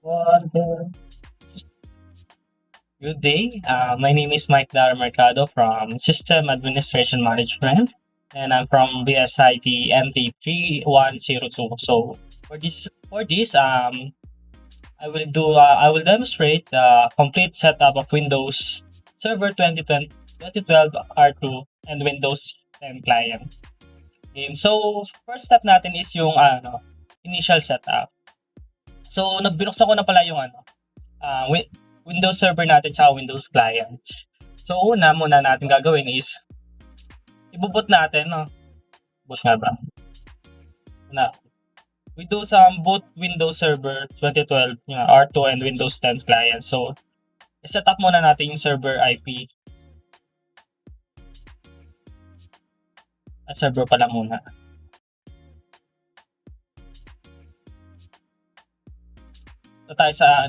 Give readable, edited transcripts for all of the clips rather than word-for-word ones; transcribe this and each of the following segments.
One, two. Good day. My name is Mike Dar Mercado from System Administration Management, and I'm from BSIT MT3102. So for this, I will demonstrate the complete setup of Windows Server 2012 R2 and Windows 10 client. Game. So first step natin is yung initial setup. So binuksan ko na pala yung Windows Server natin tsaka Windows clients. So una muna natin gagawin is iboot natin, no? Boot nga ba? Na we do some boot Windows Server 2012 R2 and Windows 10 clients. So set up muna natin yung server IP. Server pala muna. So tayo sa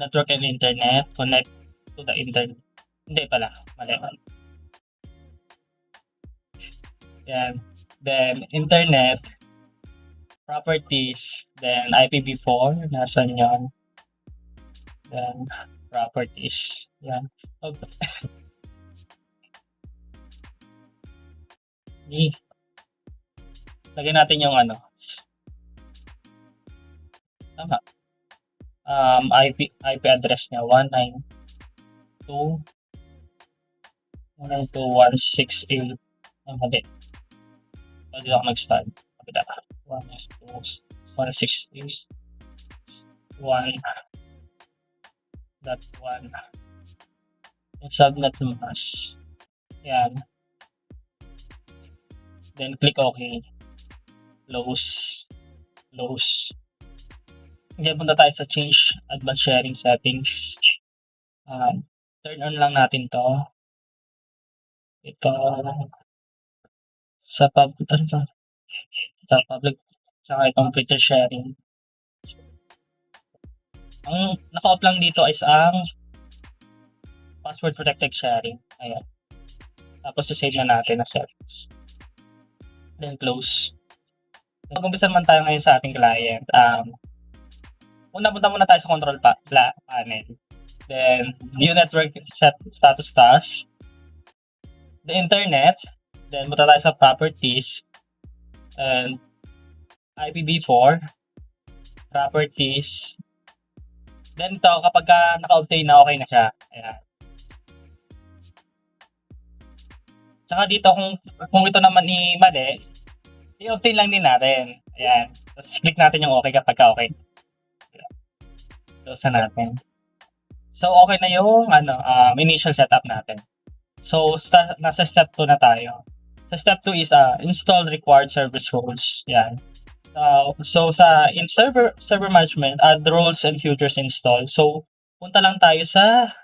network and internet, connect to the internet. Hindi pala, mali. Yan. Then internet, properties, then IPv4, nasan yan? Then properties. Yan. Lagyan natin yung tama. IP address niya 192.168. Mali. Pwede ako nag-start. Kapila. 192.168. 1.1. Yung subnet mask. Yan. Then click OK. Close. Then punta tayo sa change advanced sharing settings. Turn on lang natin to. Ito sa public tsaka itong picture sharing. Ang naka-off lang dito is ang password protected sharing. Ayan. Tapos save na natin ang settings. Then close. Mag-umpisa naman tayo ngayon sa ating client. Punta muna tayo sa control panel. Then view network status task. The internet. Then punta tayo sa properties. And IPv4. Properties. Then ito, kapag naka-obtain na, okay na siya. Ayan. Tsaka dito, kung ito naman mali, i-obtain lang din natin. Ayan. Tapos click natin yung okay kapag okay. Close na natin. So, okay na yung initial setup natin. So, nasa step 2 na tayo. Sa step 2 is install required service roles. Yan. So, in server management, add roles and futures install. So, punta lang tayo sa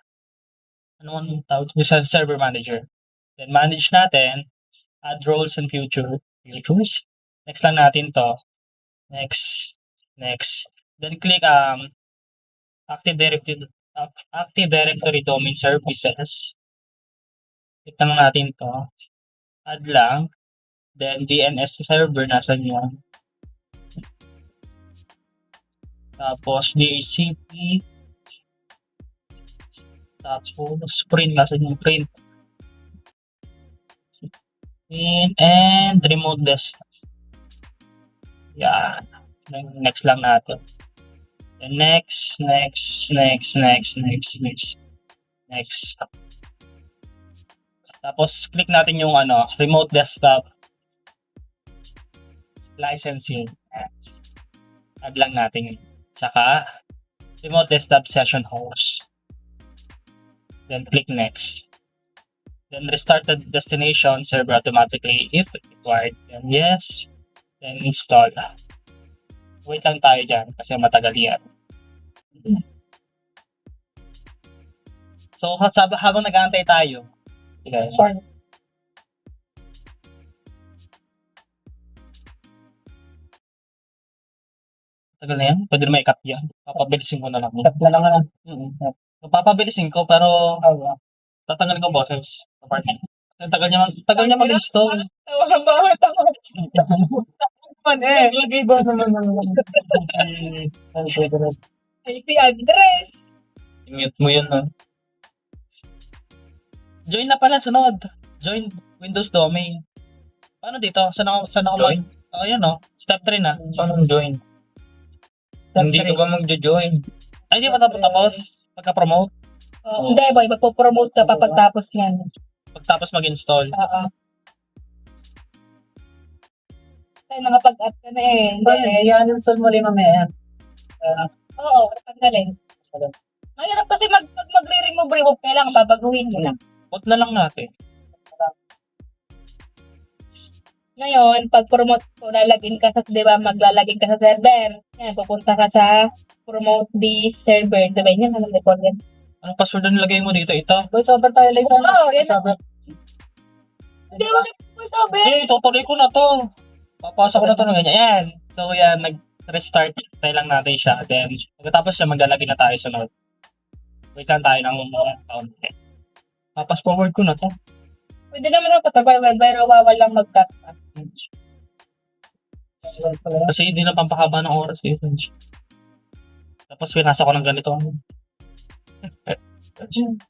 sa server manager. Then, manage natin, add roles and futures. Next lang natin to. Next. Then, click Active Directory Domain Services. Click lang natin to. Add lang. Then DNS server, nasan yun? Tapos DHCP. Tapos print, nasan yung print? And remote desktop. Yan. Next lang natin. Then next. Tapos click natin yung remote desktop licensing. Add lang natin yun. Tsaka remote desktop session host. Then click next. Then restart the destination server automatically if required. Then yes. Then install. Wait lang tayo dyan kasi matagal yan. So habang nag-aantay tayo. Sorry. Tagal na yan. Pwede na may cut yan. Papabilisin ko na lang. Cut na lang na. Papabilisin ko pero tatanggalin ko boses. Tagal niya mag-install. Walang bawat ako. Lagay ba naman IP address. I-mute mo yun, ha? Join na pala, sunod. Join Windows domain. Paano dito? Saan ako Join? Oh, yan, oh. Step 3 na. Paano join? Hindi ka ba magjo-join? Ay, hindi pa tapos. Pagka-promote. Oh, hindi, boy. Magpo-promote ka pa pagtapos yan. Pagtapos mag-install. Oo. Kaya nakapag-add ka na eh. Hindi. i-uninstall mo rin mamaya. Oo, tanggalin. Mahirap kasi pag magre-remove, kailangan babaguhin mo na. Huwag na lang natin. Ngayon, pag promote ko, lalagin ka sa, di ba, maglalagin ka sa server. Yan, pupunta ka sa promote this server. Di ba, yan, anong report yan? Anong password na nilagay mo dito? Ito? Boy, sobrang tayo lang sana. Oo, yan. Hindi mo sabi. Eh, tutuloy ko na to. Papasok ko na to ng ganyan. Yan. So, yan. Nag-restart. Try lang natin siya. Then, pagkatapos siya, maglalagay na tayo sunod. Wait saan tayo ng account. Pass forward ko na to. Pwede naman ako sa server, pero bawal lang mag-cut ka. Kasi hindi na pampahaba ng oras eh. Tapos pinasa ko ng ganito.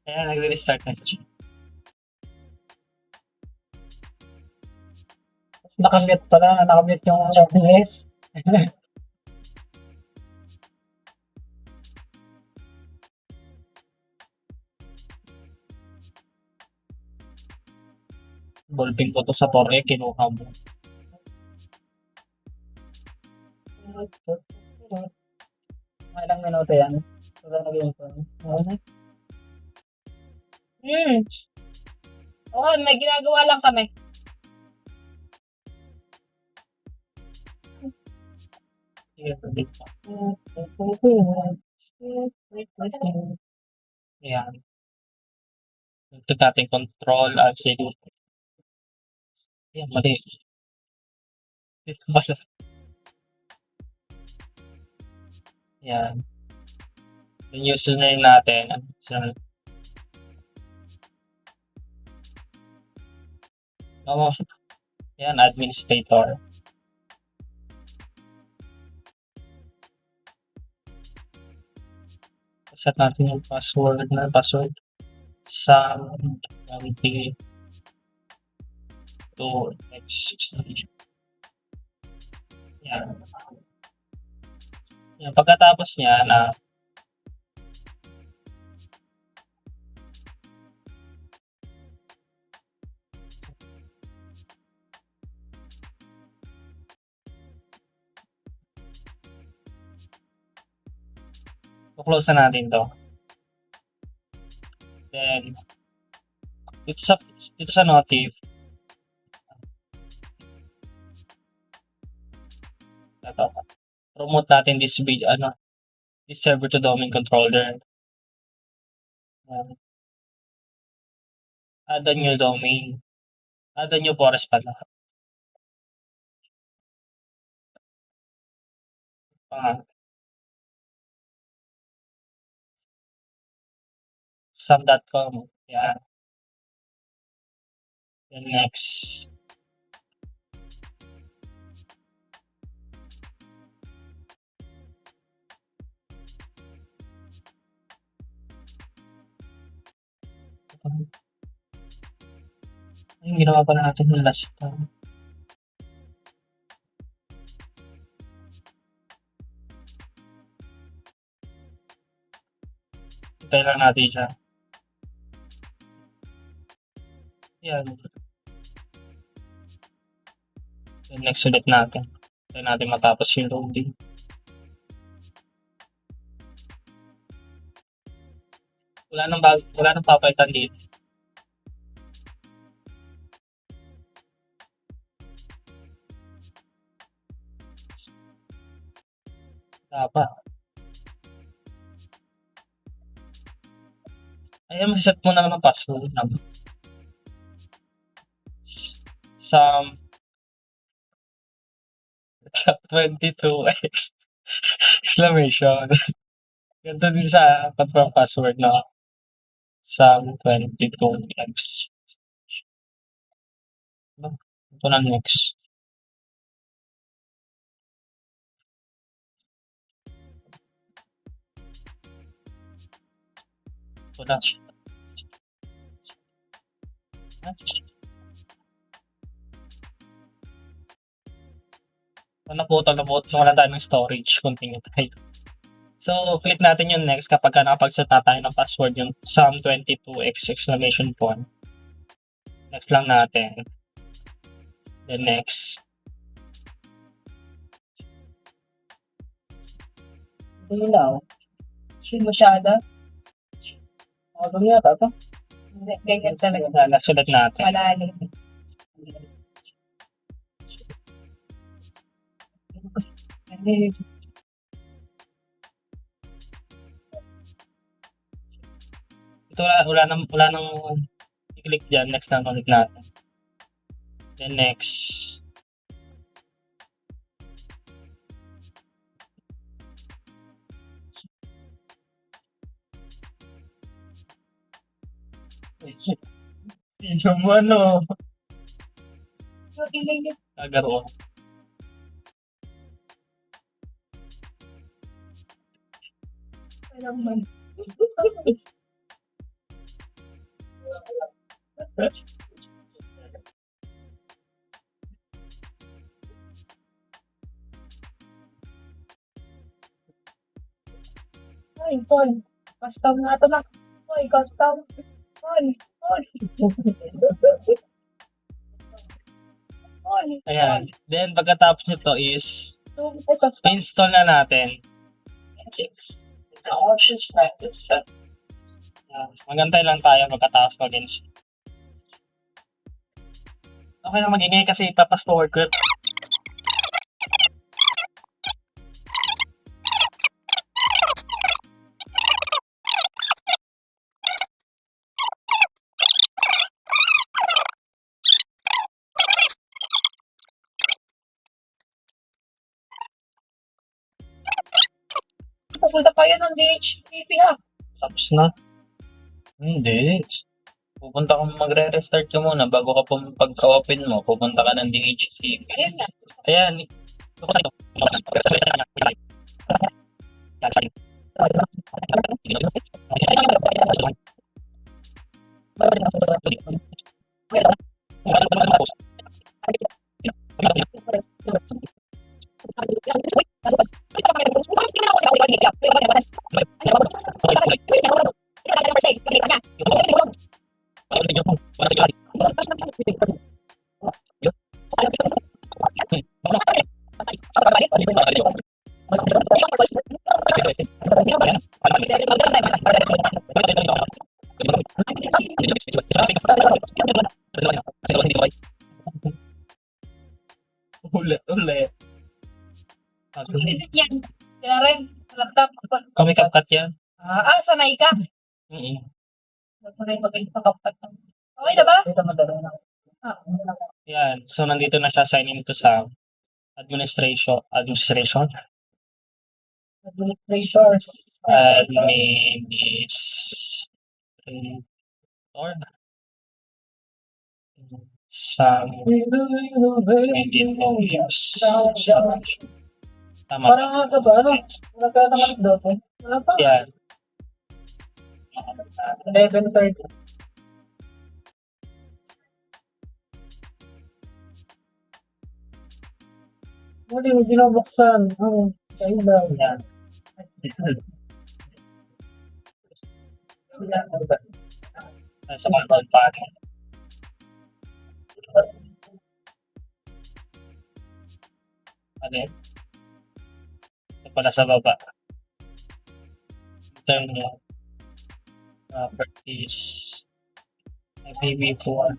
Ayan, nag-restart na siya. Nakamute pala. Nakamute yung OBS. Ballping ko to sa Torre, kinuha mo. Mga ilang minuto yan. Sobrang nag-install. Oo, may ginagawa lang kami. Ayan. Ito natin control, absolute. Ayan, mali. Dito pala. Ayan. Yung username natin. So, ayan, administrator. Set natin yung password sa 20 to X16. Yan. Yan. Pagkatapos niya na close na natin to. Then, dito sa notif, ito, promote natin this server to domain controller. Add a new domain. Add a new forest pala. Sum.com. Yeah. Then next. Yung ginawa pa natin yung last time. Hintay lang natin siya. Yan. Then next ulit natin. Hintay natin matapos yung loading. Wala nang papalitan dito. Dapat. Ayan, mag-set mo na ng password number. Sa 22x exclamation. Ganito din sa confirm password na sa 22x. Ito na next. Wala. Naputol, wala tayo ng storage. Continue tayo. So, click natin yung next kapag nakapag-set na tayo ng password yung SUM22X exclamation point. Next lang natin. Then next. Ilaw. Masyado. Auto yata to. Hindi, ganyan talaga. Nasulat natin. Malalim. Ito wala nang i-click dyan. Next na ulit natin. Then next. Sino mo ano? Nagaro. Ay, Paul. Custom nga ito na. Ay, custom. Paul. Paul. Paul. Ayan. Then pagkatapos nito is So, ay, custom. install na natin. Magantay lang tayo pagkatapos mag-install. Okay lang mag-ingay kasi ipapas forward ko. Pupunta pa yun ng DHCP ha. Tapos na. Hindi. Pupunta ka magre-restart ka muna bago ka pagka-open mo. Pupunta ka ng DHC. Ayun nga. Ayan. Ulit. Edit yan. Kaya rin, laptop. Kami CapCut yan. Sanay ka. Sanay mag-edit sa CapCut. Okay na ba? Ito madali na. Yan. So, nandito na siya. Sign in to sa administration. Administrators. Administrator. Sa tama. Parang aga ba? Ano? Wala kaya naman doon. Wala pa. Yan. 11:30. Muli, binubuksan. Sa ilaw. Yan. Nasa control panel. Okay. Ito pala sa baba. Turn mo. Properties. IPv4.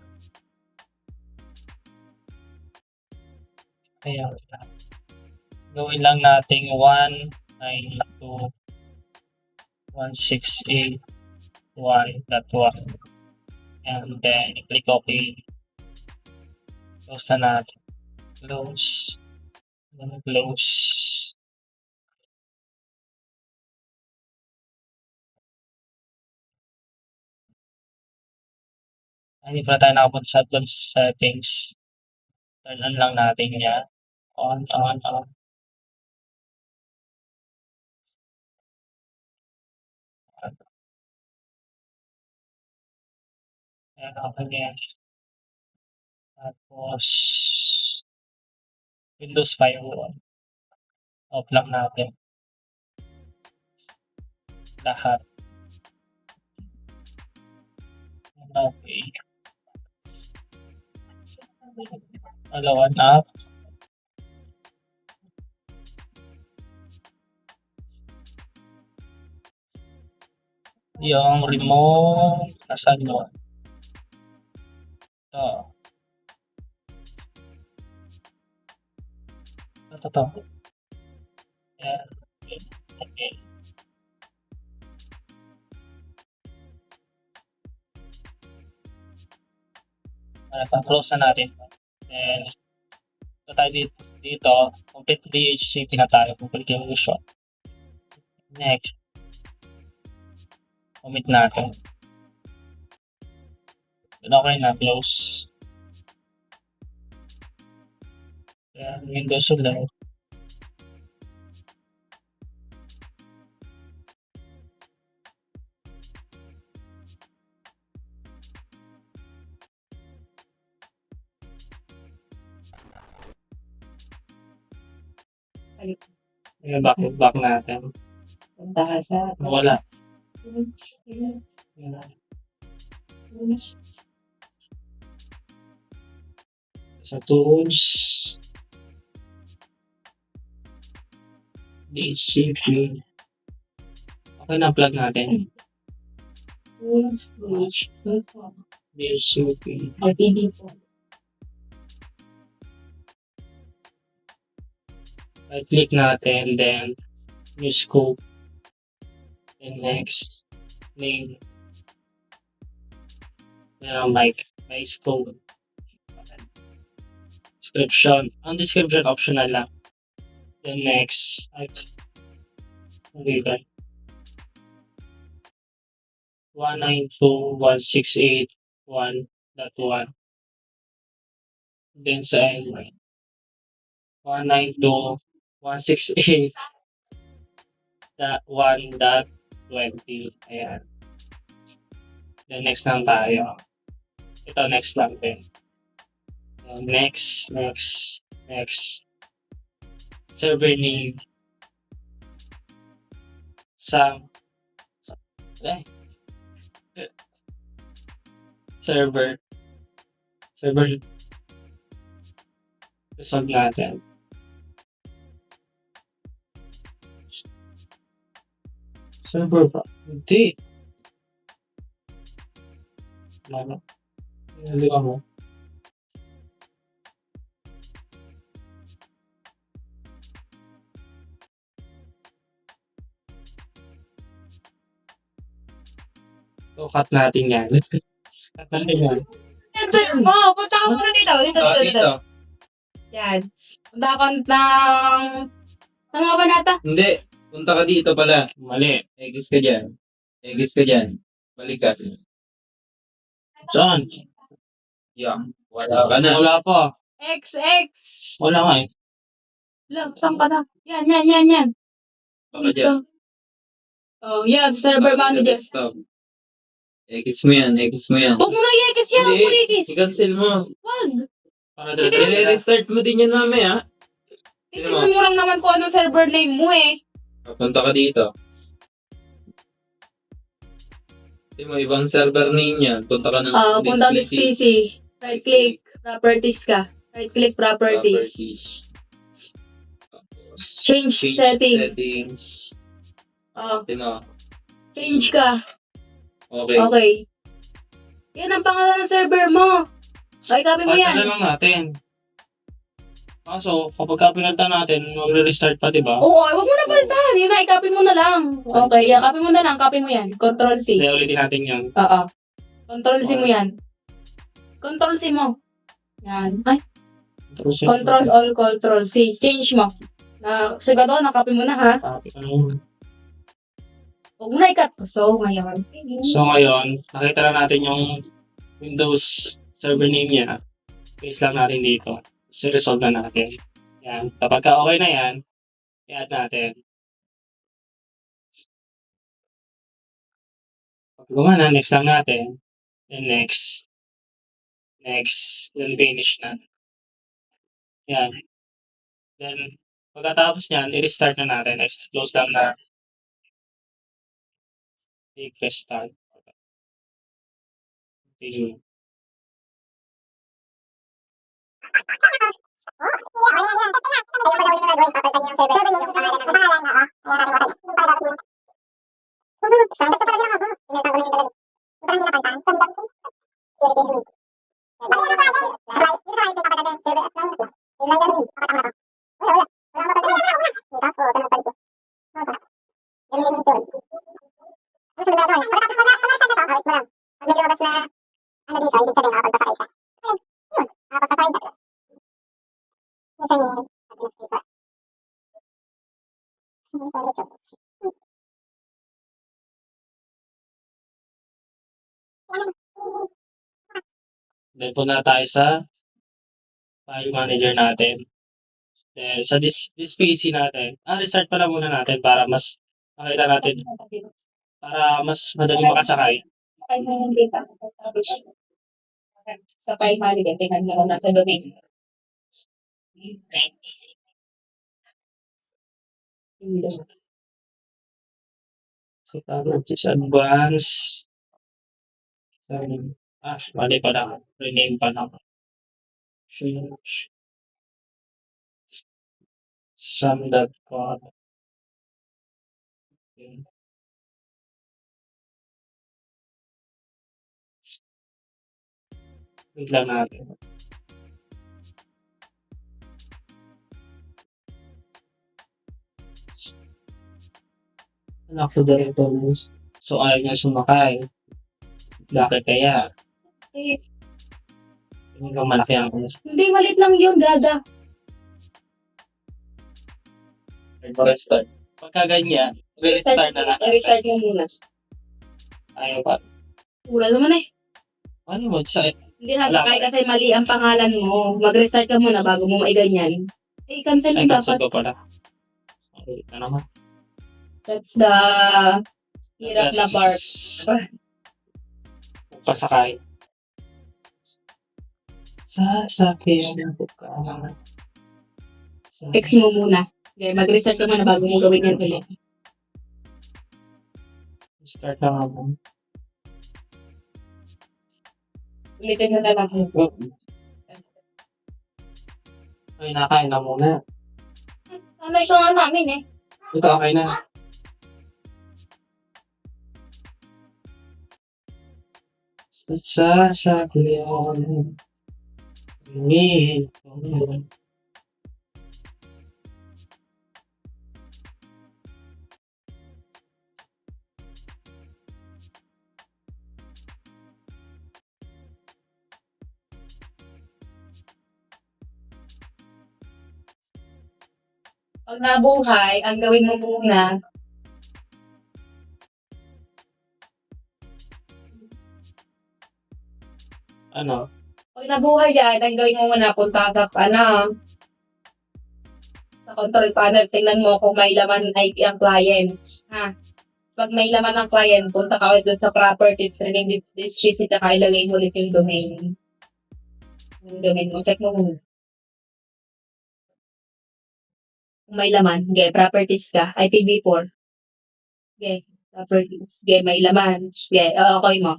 Ayan. Gawin lang natin 192.168.1.1 and then click OK. Close na natin. Close. Then close. Hindi pala tayo nakapunta sa advanced settings. Turn on lang natin yan. On. Yan, open yan. Tapos, Windows Firewall. Off lang natin. Lahat. Okay. Alawan up. Yung remote, nasaan mo? Ito. Ito. Yan. Okay. Close na natin. Then, ito tayo dito. Complete DHCP na tayo. Complete illusion. Next. Commit natin. Then, okay na. Close. Then, Windows ulit. Yung back natin. Punta ka sa Wala. Sa tools. DHCP. Okay na, plug natin. DHCP. RPD po. Right click natin, then new scope. And next, name. My scope. Description. Ang description optional lang. Then next, okay ba? 192.168.1.1. Then sa end, 192.168.1.20. Ayan. Then next lang tayo. Ito next lang din. Next. Server name. Server. Resolve natin. Server ba? Hindi. Ano? Hindi ako. So, cut natin yan. Cut natin yan. Address mo! Punta ka muna dito. Dito. Yan. Punta ka ng... Saan nga ba nata? Hindi. Punta ka dito pala. Mali. Egis ka dyan. Balik ka. Saan? Yan. Wala ka na. Wala pa. XX! Wala nga eh. Saan ka na? Yan. Baka dyan. Oh, yan. Server Baka manager. desktop. Egis mo yan. Huwag mo na i-X yan. Huwag mo na i-X. I-cancel mo. Wag. Para I-restart mo din yan mamaya. Titignan mo lang naman kung anong server name mo eh. Punta ka dito. Hindi mo, ibang server name yan. Punta ka ng Punta this PC. Right click. Properties ka. Right click properties. Change settings. Tino. Change ka. Okay. Okay. Yan ang pangalan ng server mo. Okay, copy mo yan. Palitan lang natin. Kaso, kapag pinalitan natin, magre-restart pa, diba? Oo, wag mo na palitan. Yun na, i-copy mo na lang. Okay, yan. Copy mo na lang. Copy mo yan. Control C. Kaya ulitin natin yun. Oo. Control C mo yan. Control C mo. Yan. Ay, Control All, Control C. Change mo. Sigado, na-copy mo na ha. Copy ko na yun. Huwag mo na i-cut. So, ngayon. So ngayon, nakita na natin yung Windows server name niya. Paste lang natin dito. So, resolve na natin. Yan. Kapag okay na yan, i-add natin. Pag gumana, next lang natin. And next. Next, then finish na. Yan. Then, pagkatapos niyan, i-restart na natin. Next, close lang na. Click restart. Continue. Then, punta na tayo sa file manager natin. Then, sa this PC natin, restart pala muna natin para mas makita natin, para mas madali makasakay. Sakay mo yung data. Tapos, sa file manager, tingnan mo kung nasa domain. Windows. So, tapos is advance. Mali pala. Rename pa lang. Change. Sum.com. Okay. Wait lang natin. Anak ko directory. So, ayaw niya sumakay. Bakit kaya? Eh, Hanggang malaki ang hindi, malit lang yun, gaga. restart. Pagka ganyan, restart na lang. I-restart mo muna. Ayaw pa. Wala naman eh. Ano mo? Hindi nakakay kasi mali ang pangalan mo. Mag-restart ka muna bago mo maiganyan. Eh, cancel mo cancel dapat. ko pala. Okay, na naman. That's the hirap na part. Pasakay. Sasakyan ko ka. Fix mo muna. Okay, mag-restart ka muna bago mo gawin yan ulit. Start na nga mo. Ulitin mo na lang. Ay, nakain na muna. Ano ito nga namin eh. Ito, okay na. Sasakyan. Pag nabuhay, ang gawin mo muna, Ano? pag nabuhay yan, ang gawin mo muna, punta ka sa, sa control panel, tingnan mo kung may laman IP ang client. Ha? Pag may laman ang client, punta ka ulit dun sa properties, training this visit, saka ilagay mo ulit yung domain. Yung domain mo, check mo muna. Kung may laman, okay, properties ka, IPv4. Okay, properties. Okay, may laman. Okay, okay mo.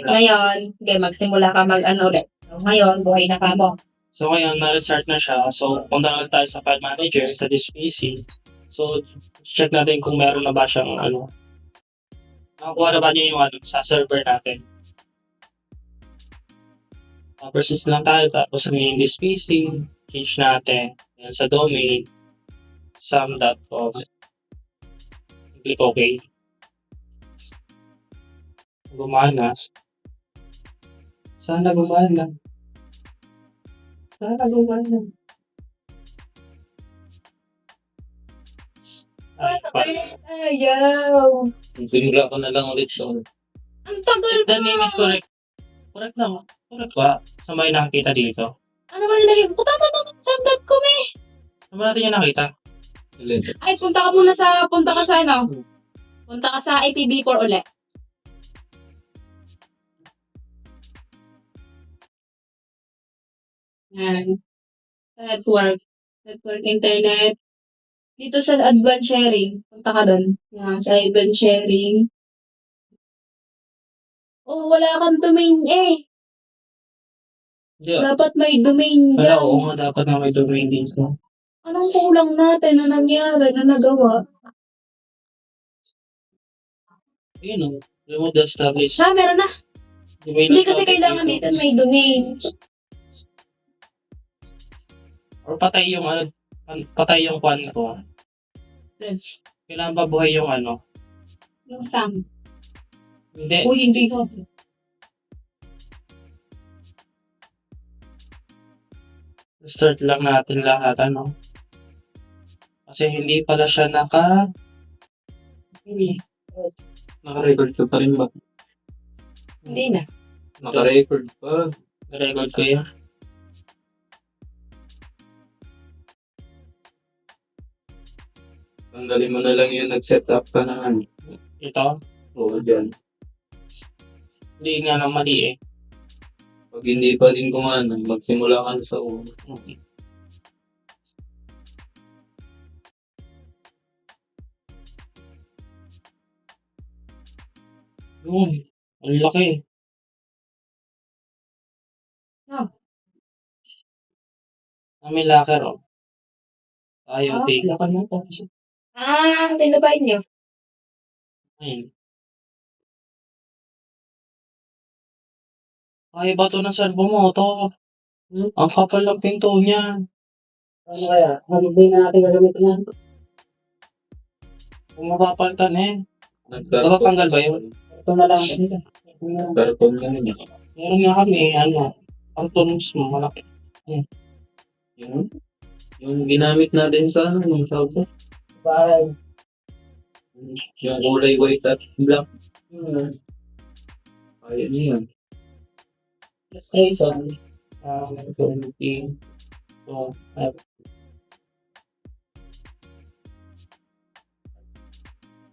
Ngayon, okay, magsimula ka ulit. Ngayon, buhay na ka mo. So, ngayon, na-restart na siya. So, punta na tayo sa file manager, sa this PC. So, check natin kung meron na ba siyang nakakuha na ba niya yung sa server natin. Persist lang tayo, tapos yung this PC, change natin. Yan sa domain, sum.com. Click OK. Gumana. Sana gumana. Sana gumana. Ayaw. Simula ko na lang ulit yun. Ang tagal The name is correct. Correct na. Correct ba? Saan ba yung nakakita dito? Ano ba nilagay? Punta pa naman sa .com eh. Saan ba natin yung nakita? Ay, punta ka sa Punta ka sa IPv4 ulit. Yan. Network. Network internet. Dito sa advanced sharing. Punta ka doon. Yan, sa advanced sharing. Oh, wala kang domain eh. Yeah. Dapat may domain Wala, dyan. oo nga, dapat na may domain dito. Anong kulang natin na nangyari na nagawa? Ayun o. Remote establish. Meron na. Domain Hindi ng kasi topic kailangan dito may domain. Or patay yung ano, patay yung kwan ko. Kailangan pa buhay yung ano. Yung SAM. Hindi. Uy, hindi ko. Start lang natin lahat, ano. Kasi hindi pala siya naka-record ka pa rin ba? Hindi na. Naka-record pa. Record ko yan. Tanggalin mo na lang yung nag-set up ka na ano. Ito. Oo, dyan. Hindi nga lang mali eh. Pag hindi pa din kumana, magsimula ka na sa uno. Okay. Yun. Ang laki. Ah. May locker oh. Ayaw, take. Lakad mo po. Tinubay niyo. Ayun. Ay, ba to ng servo mo? To. Ang kapal ng pinto niya. Ano kaya? Hindi na natin gagamitin yan. Kung mapapalitan eh. Nagkaroon. Napapanggal ba yun? Ito na lang. Ito na lang. Nagkaroon ka nun eh. Meron nga kami, ano, cartons mo, malaki. Yun. Yung ginamit natin sa ano, yung tawag ko. Bahay. Yung kulay white at black. Hmm. Ayun yun. Station. 20. So,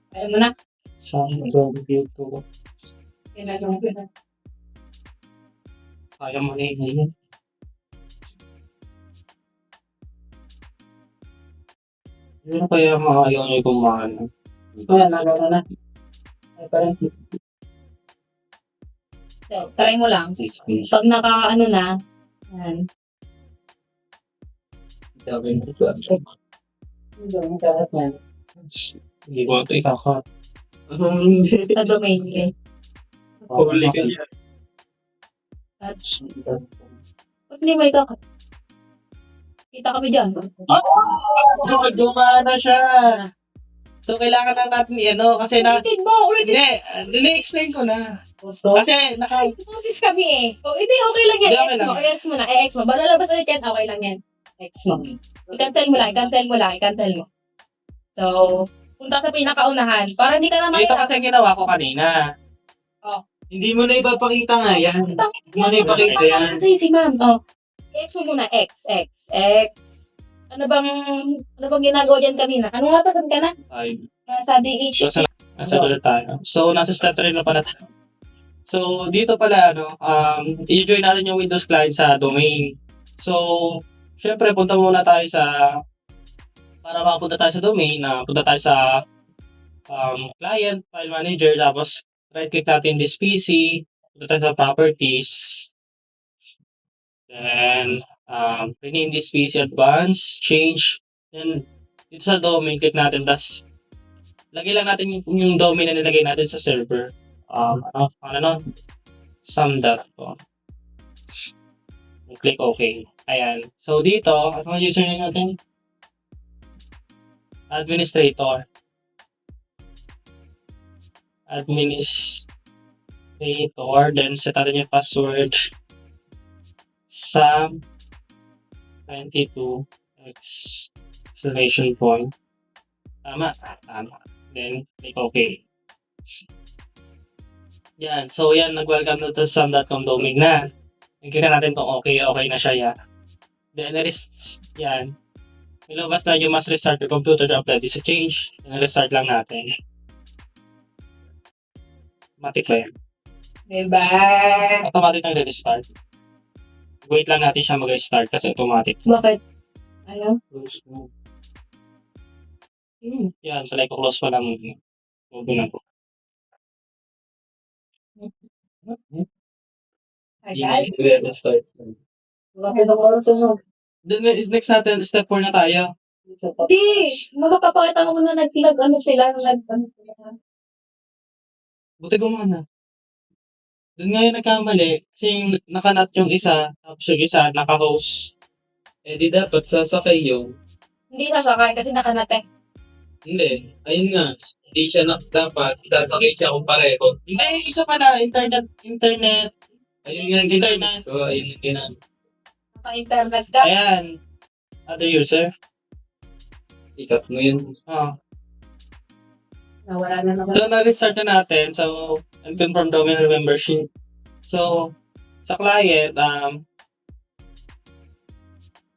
Ayaw mo na. sa computer. Tinanong ko na. Kaya mo na yun. Ano kaya maayaw nyo kumain? Ito yan, nagawa na. Ay, parang So, try mo lang. Space. Pag naka-ano na, yan. Sabi mo ito. hindi, ang karat yan. Hindi ko ito ikakat. Anong hindi? Sa domain ko. Huli ka niya. Touch. Ba't hindi mo ikakat? Kita kami dyan. Gumana siya! So, kailangan na natin i-ano kasi Ulitin mo! Hindi, explain ko na. Kasi Boses kami eh. Hindi, okay lang yan. Hindi, okay X mo. lang. X mo na. X mo. Bago lalabas ulit yan, okay lang yan. X mo. I-cancel mo lang. I-cancel mo. So, punta sa pinakaunahan. Para hindi ka na ito makita. kasi ginawa ko kanina. Hindi mo na ipapakita nga yan. Hindi mo na ipakita yan. Kasi si ma'am. X mo muna. X. Ano bang ginagawa dyan kanina? Ano nga pa? Saan ka na? Ay, Sa DH. nasa ulit tayo. So, nasa step 3 na pala tayo. So, dito pala, i-join natin yung Windows client sa domain. So, syempre, punta muna tayo para makapunta tayo sa domain, punta tayo sa client, file manager, tapos right-click natin this PC, punta tayo sa properties, then, rename this PC advanced, change, then, dito sa domain, click natin, tapos, lagay lang natin yung domain na nilagay natin sa server. Sam.com. Click OK. Ayan. So, dito, ano ang username natin? Administrator. Then set natin yung password. Sam22 exclamation point. Tama. Then, click OK. Yan. So, yan. Nag-welcome na to sa Sam.com domain na. Click natin kung okay na siya yan. Then, yan. Ilabas na you must restart your computer to apply this change. Then, restart lang natin. Automatic lang yan. Diba? Automatic na restart. Wait lang natin siya mag-start kasi automatic. Bakit? Ano? Close mo. Yan, so like close pa lang. Open na po. Hi Hindi na guys. start. Bakit ang oras mo? Then next natin, step 4 na tayo. Hindi. Magpapakita mo na ano sila. Ano sila. Buti gumana. Doon nga yung nagkamali, kasi yung nakanat yung isa, tapos yung isa naka-host. Eh di dapat sasakay yun. Hindi sasakay kasi nakanate. Hindi. Ayun nga. Hindi siya dapat sasakay siya kung pareho. Hindi, yung isa pala, internet. Ayun nga ang ginamit ko. Ayun ang ginamit. Naka-internet ka. Ayan. Other user. Ikat mo yun. Oh. Nawala na naman. So, na-restart na natin. So, and confirm domain membership. So, sa client,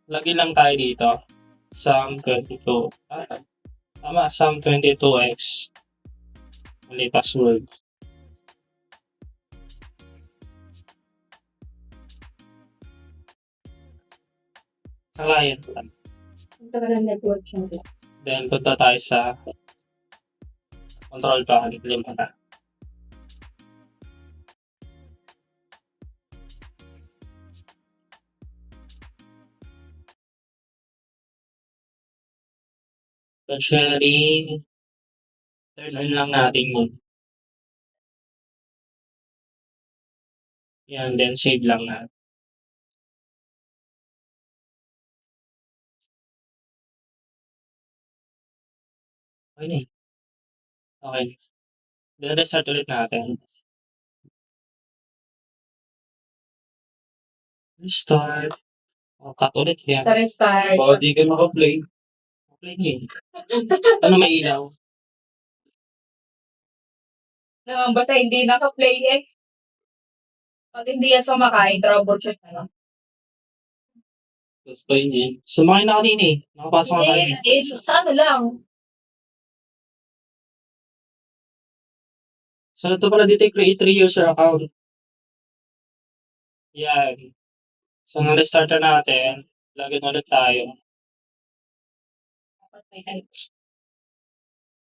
lagyan lang tayo dito. SAM22. Tama, SAM22X. Mali password. Sa client lang. Ito ka ng network siya. Then, punta tayo sa control panel. Lima na. So, sharing. Turn on lang natin yun. Yan, then save lang natin. Okay na eh. Okay. Then, restart ulit natin. Restart. O, cut ulit yan. Sa restart. Baka di ka makaplay. Play niya eh. Ano may ilaw? Basta hindi naka-play eh. Pag hindi yan sumakay, troubleshoot na lang. Tapos pa yun eh. Sumakay na kanina eh. Nakapasok na kanina. Sa ano lang. So, ito pala dito yung create 3 user account. Yan. So, na-restart na natin. Login ulit tayo.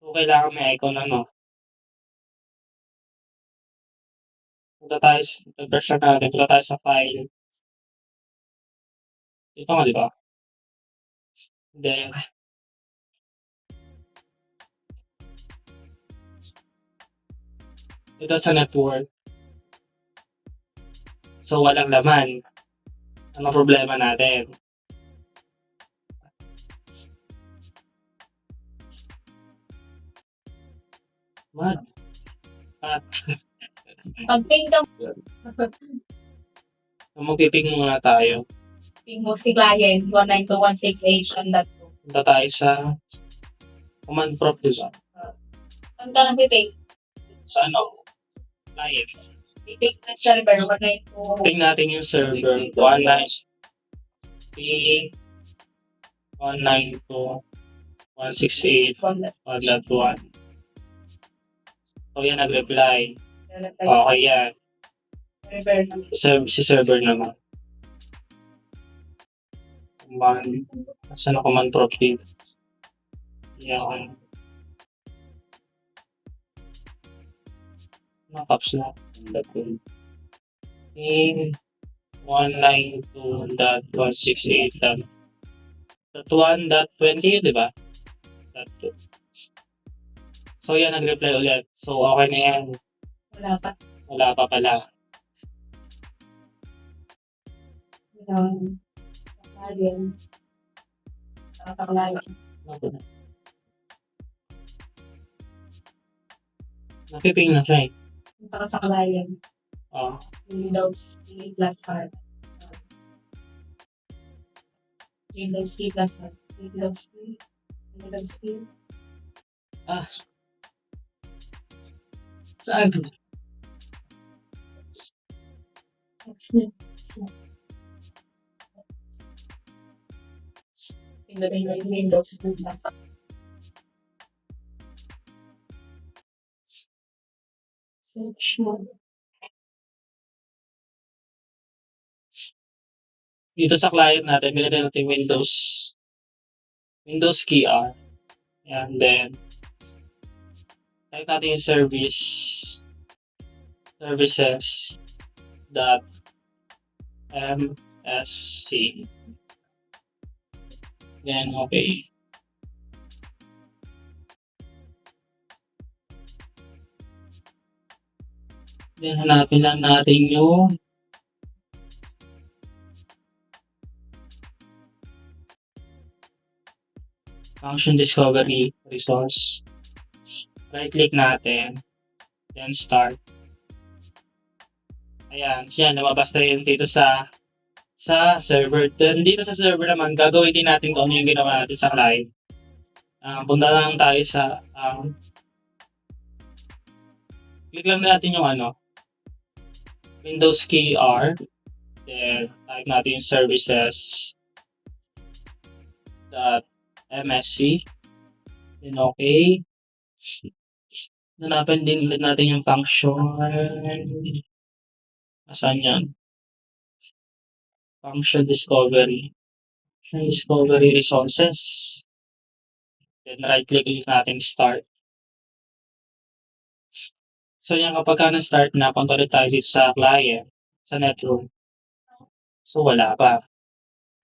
So, kailangan may icon ano. Punta tayo sa version natin. Punta tayo sa file. Ito nga, di ba? Then, ito sa network. So, walang laman. Ano problema natin? Mad. At, Pag ping ka, magpiping muna tayo. ping mo si client, 192.168.2. Punta tayo sa command prompt, di ba? Saan ka nag-ping? Sa ano? Client. Piping na server, 192. Ping natin yung server. 192. 192.168.1.1. So, yan nag-reply. Okay yan. Si server naman. Command. Saan na command prompt dito? Yan. Caps na. In 192.168.1.20, di ba? .2. So, yan, nag-reply ulit. So, okay na yan. Wala pa. Wala pa pala. Client. Client. Napiping na siya eh. Punta ka sa client. Oh. Windows key plus heart. Windows key plus heart. Windows key. Windows key. Saan? Windows key plus heart. Search mo. dito sa client natin, nilagay natin Windows key R. And then, type natin yung services dot msc. Then, okay. Then, hanapin lang natin yung function discovery resource. Right-click natin. Then, start. Ayan, siya, lumabas na yun dito sa server. Then, dito sa server naman, gagawin din natin kung ano yung ginawa natin sa client. Punta lang tayo sa click lang natin yung Windows key R. Then, type natin yung services .msc. Then, okay. Hanapin din ulit natin yung function. Asan yan? Function discovery. Function discovery resources. Then, right-click ulit natin start. So, yan, kapag ka na-start na, punta ulit tayo dito sa client, sa network. So, wala pa.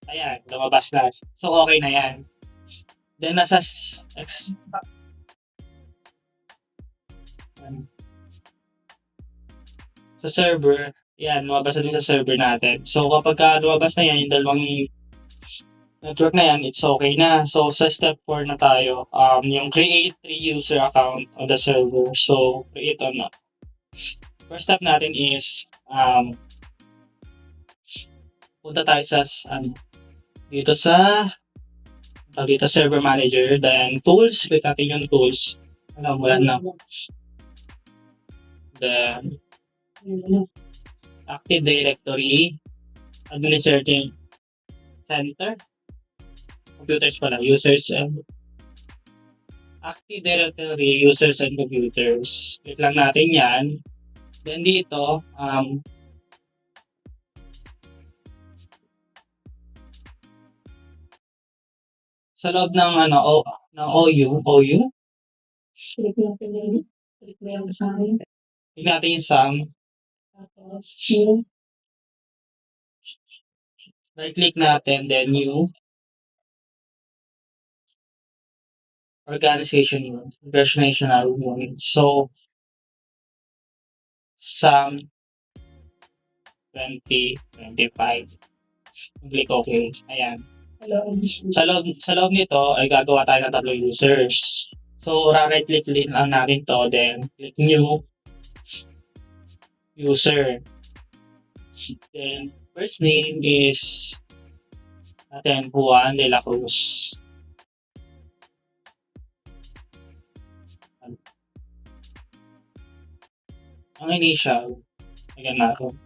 Ayan, lumabas na. So, okay na yan. Then, nasa sa server, yan, lumabas na din sa server natin. So, kapag ka lumabas na yan, yung dalawang network na yan, it's okay na. So, sa step 4 na tayo, yung create 3 user account on the server. So, create on first step natin is, punta tayo sa, dito sa server manager, then tools, click natin yung tools. Wala na. Then, Active Directory, Administrative Center, computers pala, users and Active Directory, users and computers. Click lang natin yan. Then dito, sa loob ng OU, click natin yung sum. Right-click natin, then new organizational unit. So, sum 2025. Click OK. Ayan. Sa loob nito ay gagawa tayo ng 3 users. So, right-click lang natin to, then click new user. Then, first name is natin Juan de la Cruz. Ang initial, lagyan natin.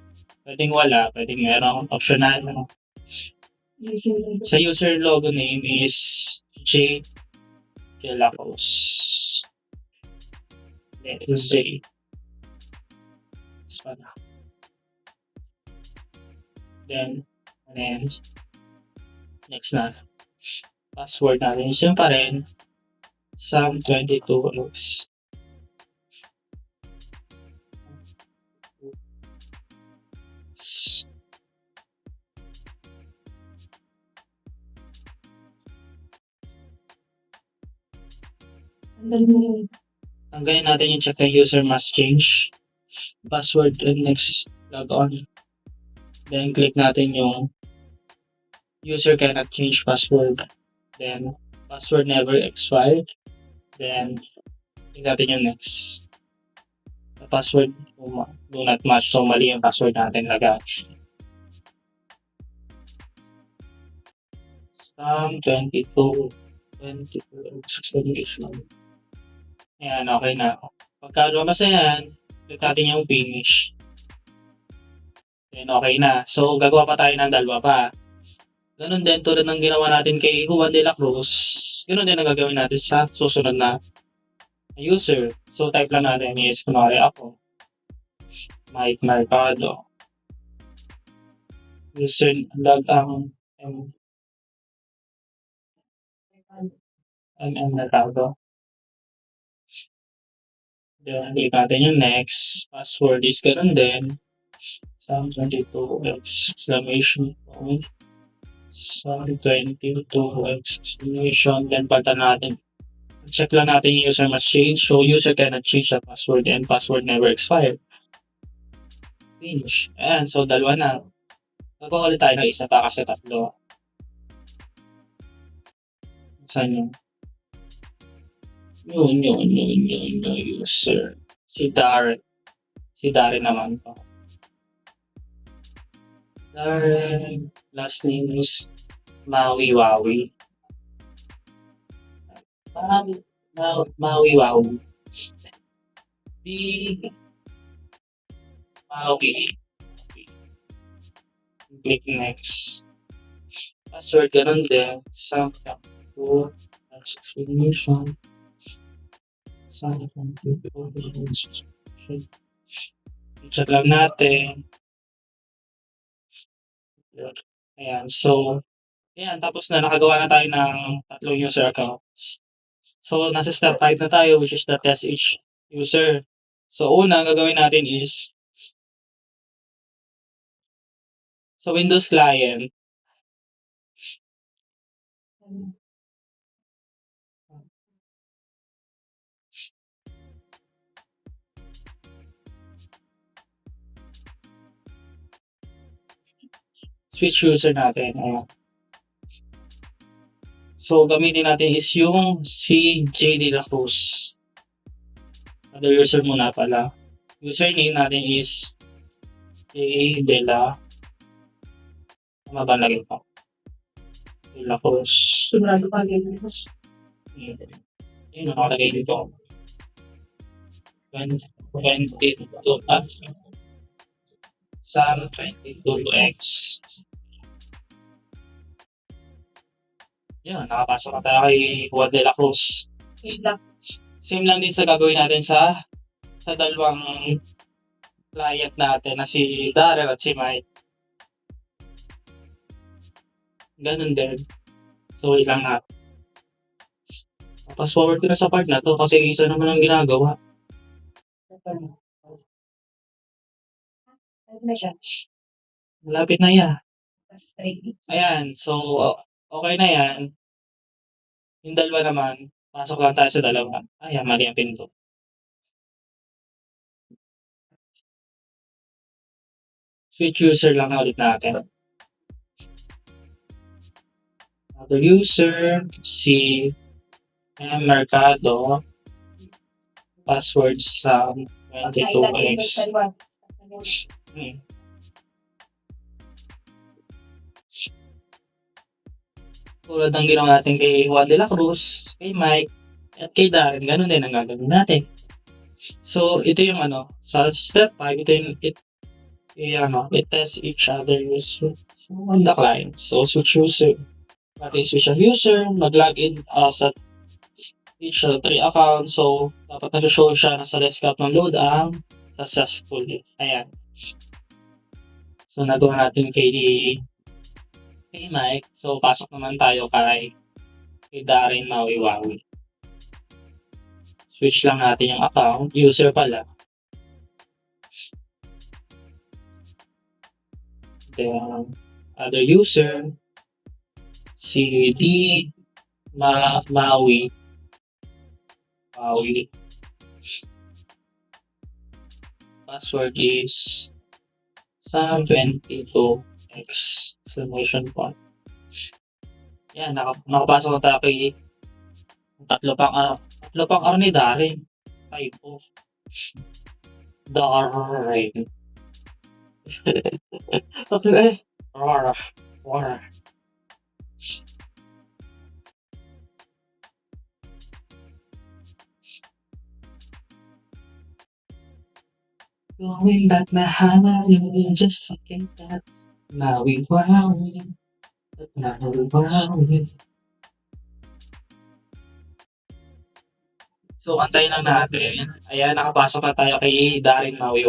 Pwedeng wala, pwedeng meron, optional. Sa user logo name is J de la Cruz. Let's say, then next na. Password natin. Yun pa rin. Sum22x. Tanggalin natin yung check na user must change password and next log on. Then click natin yung user cannot change password. Then password never expired. Then click natin yung next. The password do not match, so mali yung password natin lagay. Sum22 explanation. Ayan, okay na. Pagka lumabas na yan, click natin yung finish. Then okay na. So, gagawa pa tayo ng dalawa pa. Ganun din, tulad ng ginawa natin kay Juan de la Cruz, ganun din ang gagawin natin sa susunod na user. So, type lang natin is, kunwari ako, Mike Mercado. User log ang Mercado. Then, click natin yung next. Password is ganun din. Sam22x exclamation point. Sam22x exclamation. Then, palitan natin. Check lang natin yung user must change. So, user cannot change the password and password never expired. Change. Ayan. So, dalawa na. Gagawa ulit tayo ng isa pa kasi tatlo. Saan yun? Yun, user. Si Darren. Si Darren naman to. Darren. Last name is Maui Wawi. Maui Wawi. Di Maui. Click next. Password ganun din. Sa to exclamation. Check lang natin. Ayan. So, ayan. Tapos na. Nakagawa na tayo ng tatlong user accounts. So, nasa step 5 na tayo, which is the test each user. So, una, ang gagawin natin is sa Windows client, switch user natin. Ayan. So, gamitin natin is yung si J. De La Cruz. Other user muna pala. Username natin is J. De La. Tama ba lagay ko? De La Cruz. Sigurado ka ganyan. Yun, nakalagay dito. 22 at sa 22x. Yan, nakapasok na tayo kay Juan de la Cruz. Same lang din sa gagawin natin sa dalawang client natin na si Darrell at si Mike. Ganun din. So, wait lang natin. Pass forward ko na sa part na to kasi isa naman ang ginagawa. Ano na siya? Malapit na yan. Straight. Ayan, so okay na yan. Yung dalawa naman, pasok lang tayo sa dalawa. Ayan, mali ang pinto. Switch user lang ulit natin. Other user, si Mercado. Password sa 22x. Tulad ng ginawa natin kay Juan de la Cruz, kay Mike, at kay Darren, ganun din ang gagawin natin. So, ito yung sa step 5, ito yung it tests each other user on the client. So, switch user. Pati switch user, mag-login sa each 3 accounts. So, dapat nasa-show siya na sa desktop ng load ang successful. Ayan. So, nagawa natin kay Mike. So, pasok naman tayo kay Darren Maui Wawi. Switch lang natin yung account. User pala. Then, other user, si D. Maui. Password is Sam22x exclamation point. Yan, nakapasok na tayo kay tatlo pang ni Darren. Typo. Darren. Tatlo Rara. Going back na hangin, just forget that. Maui. So, antayin lang natin. Ayan, nakapasok na tayo kay Darren Maui.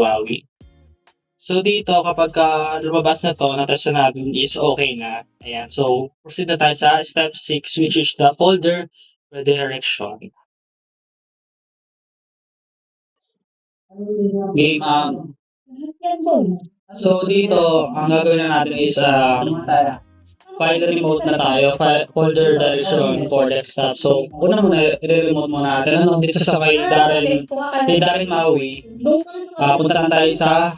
So dito kapag lumabas na 'to, na-test na natin is okay na. Ayan, so proceed na tayo sa step 6 which is the folder redirection. Game, so dito ang gagawin na natin is, file remote na tayo, folder direction for desktop. So una muna i-re-remote muna natin ano, dito sa kay Darren Maui, punta lang tayo sa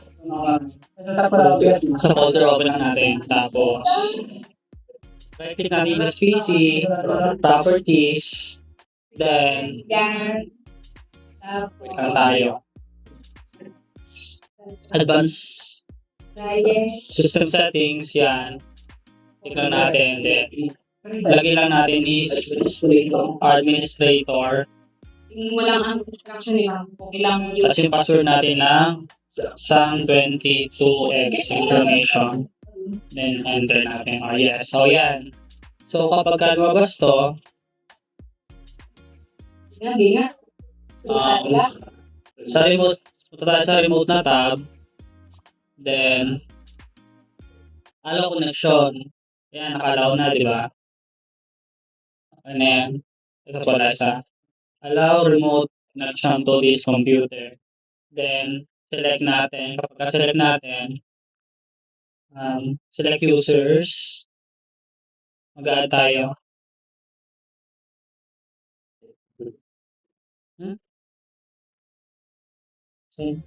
folder, open lang natin. Tapos right click natin yung PC, properties, then Yan. wait lang tayo. Advanced system settings, yan. Click lang natin, then lagay lang natin is administrator. Tingin mo lang ang instruction nila. Kung ilang Tapos yung password natin ng SAN22X information. Then enter natin. Oh, yes. So yan. So kapag lumabas to, Yan. sa remote, punta tayo sa remote na tab. Then, allow connection. Yan, naka-allow na, di ba? Ano yan? Ito pala sa allow remote connection to this computer. Then, select natin. Kapag select natin, select users. Mag-add tayo. So,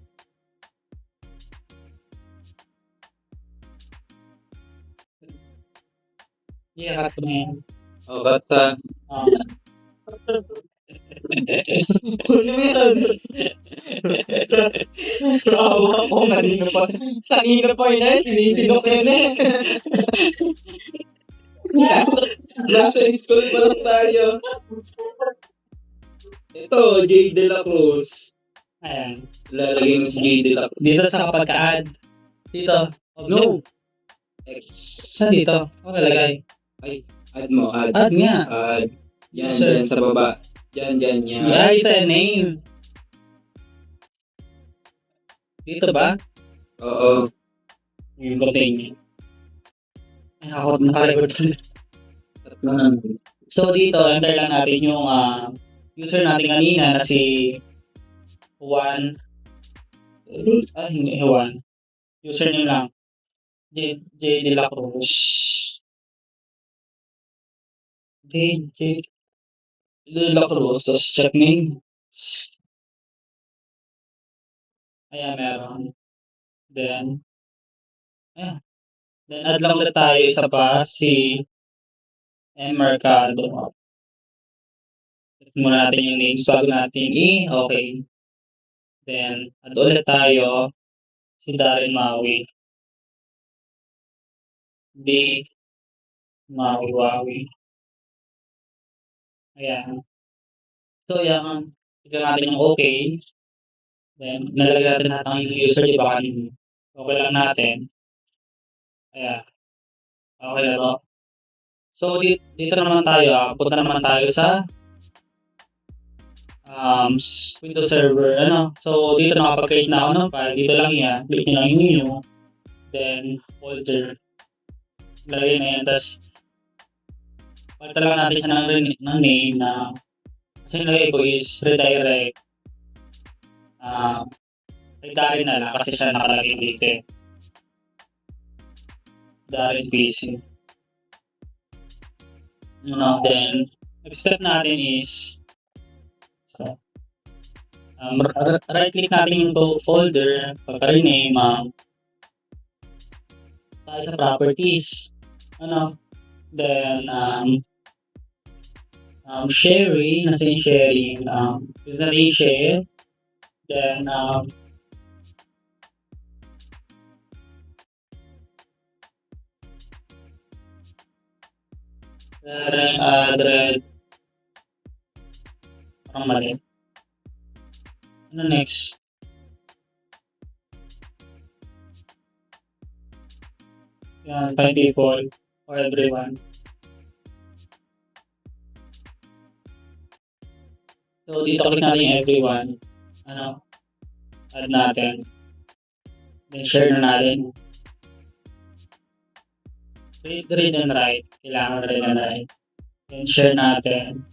yeah, cut ko na yan. Oh, bata. Ano yan? Kawa ko, kanina pa yun eh, pinisinok yun eh. Nasa school pa lang tayo. Ito, J. De La Cruz. Ayan. Lalagay mo si J. De La Cruz. Dito sa kapag ka-add. Dito. No. X. Saan dito? Ako nalagay. Add mo, add. Add nga. Add. Yan, Sir. yan sa baba. Yan, yan. Yeah, ito yung name. Dito ba? Oo. Yung continue. Ay, ako nakarecord ko. So dito, enter lang natin yung user natin kanina na si Juan. Hindi Juan. Username lang. J De La Cruz. J De La Cruz. Tapos check name. Ayan, meron. Then, ayan. Then add lang ulit tayo isa pa si M. Mercado. Check muna natin yung names bago natin okay. Then, add ulit tayo si Darren Maui. D. Maui. Ayan. So, yan. Tignan natin yung okay. Then, nalagay natin natin yung user, di ba? Okay lang natin. Ayan. Okay na to. So, dito naman tayo. Punta naman tayo sa Windows Server. So, dito nakapag-create na ako ng file. Dito lang yan. Click nyo lang yung new. Then, folder. Lagay na yan. Tapos, palitan lang natin siya ng name na kasi nilagay ko is redirect. Kay Darren na lang kasi siya nakalagay dito. Darren PC. Then, next step natin is right click natin yung folder, pagka-rename, tayo sa properties. Then, sharing, nasa yung sharing, yun natin yung share. Then, address, parang mali. Ano next? Yan, by default for everyone. So, dito click natin yung everyone. Add natin. Then share na natin. Read and write. Kailangan read and write. Then share natin.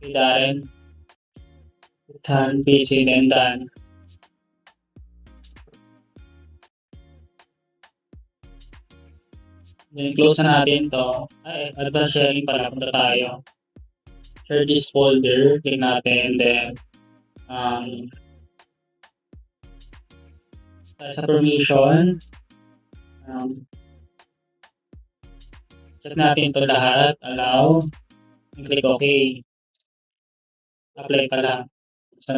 Kay Darren. Done. PC, then done. Then close na natin to. Ay, advanced sharing pala. Punta tayo. Share this folder. Click natin. Then, tayo sa permission. Check natin to lahat. Allow. And click OK. Apply pala. So,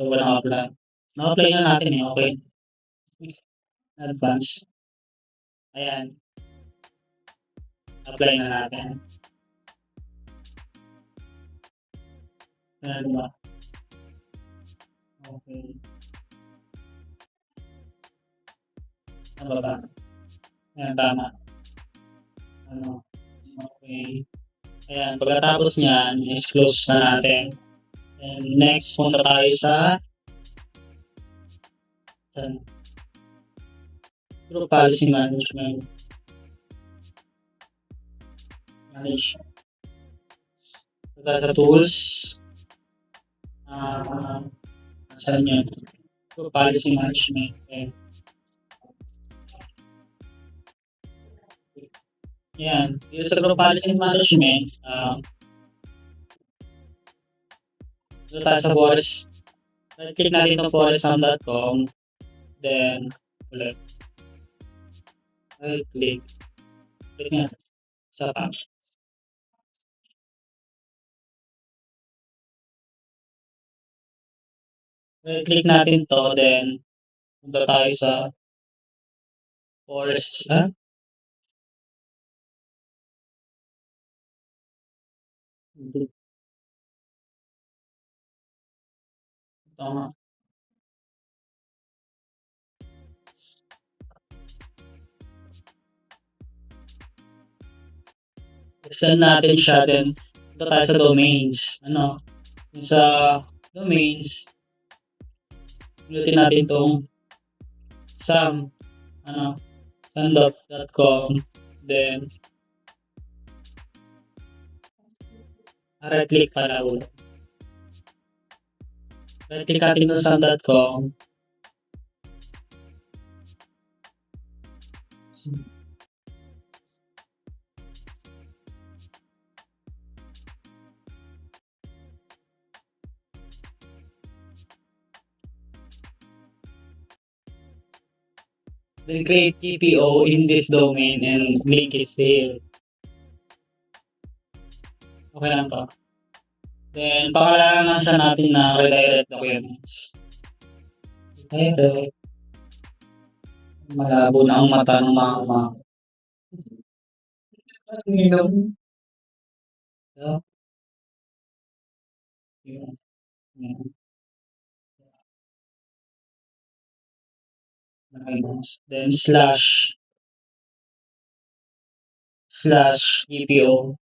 walang apply. Na-apply na natin eh. Okay. Advance. Ayan. Apply na natin. Ayan ba? Okay. Ano ba? Ayan, tama. Ano? Okay. Ayan, pagkatapos niyan, is close na natin. And next, punta tayo sa Group Policy Management. Manage. Punta sa Tools. Saan yun? Group Policy Management. Okay. Yan. Dito sa Group Policy Management, dito tayo sa forest. Click natin itong forestsum.com. Then, ulit. Right click. Click nga. Sa pa. Right click natin to. Then, punta tayo sa forest. Tama. Extend natin siya, then punta tayo sa domains. Ano? Yung sa domains, ulitin natin itong sum.com, then right click pala ulit. Right click natin ng sum.com. Then create GPO in this domain and link is there. Okay lang to. Then, pangalanan siya natin na redirect documents. Redirect. Malabo na ang mata ng mga then slash EPO.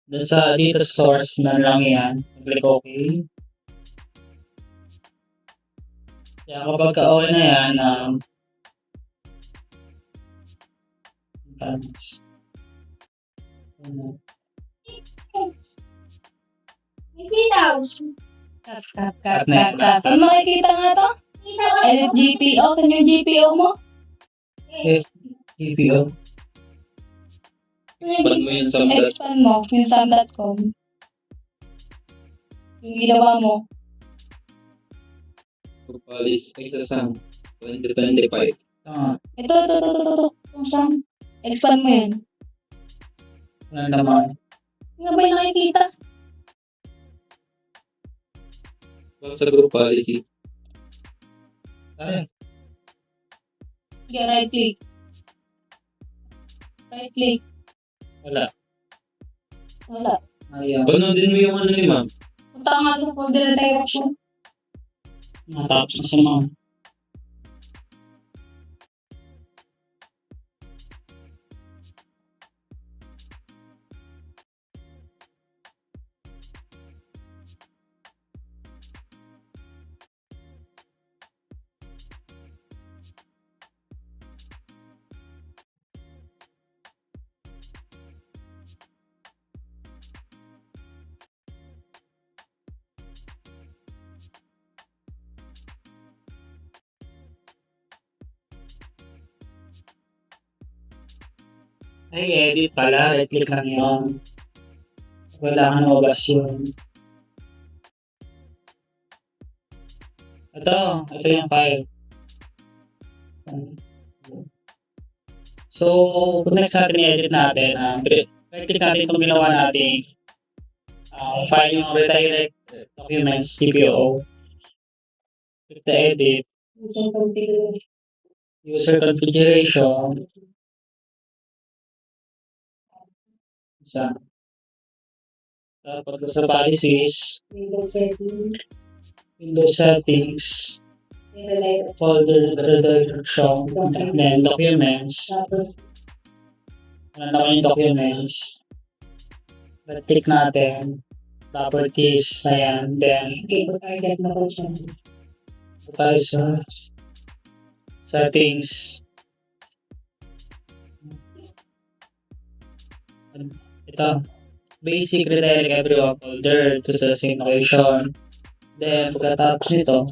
Then sa dito sa source na lang yan, click OK. Kaya kapag ka-okay na yan, Cut. Ano makikita nga to? Edit GPO. Saan yung GPO mo? EPO. Expand mo yung sum.com. Expand mo. Yung sum.com. Yung ginawa mo. Group Policy Exam 2025. Ito. Yung sum. Expand mo yan. Wala naman. Nga ba yung nakikita? Sa Group Policy. Ayun. Sige, right click. Right click. Wala. Ayaw. Panoodin mo yung ano ni ma'am. Punta ka nga doon for the direction. Matapos na si ma'am. Ay, edit pala. Right click lang yun. Kailangan mabas yun. Ito yung file. So, kung next natin i-edit natin, right click natin itong ginawa natin file yung redirect documents, CPO. Click the edit, user configuration, isa. Tapos sa policies, Windows settings, folder redirection, and then documents. Ano naman yung documents? Right click natin, properties, ayan, then tayo sa settings. Ito, basic redirect everyone folder to sa same location. Then, pagkatapos nito,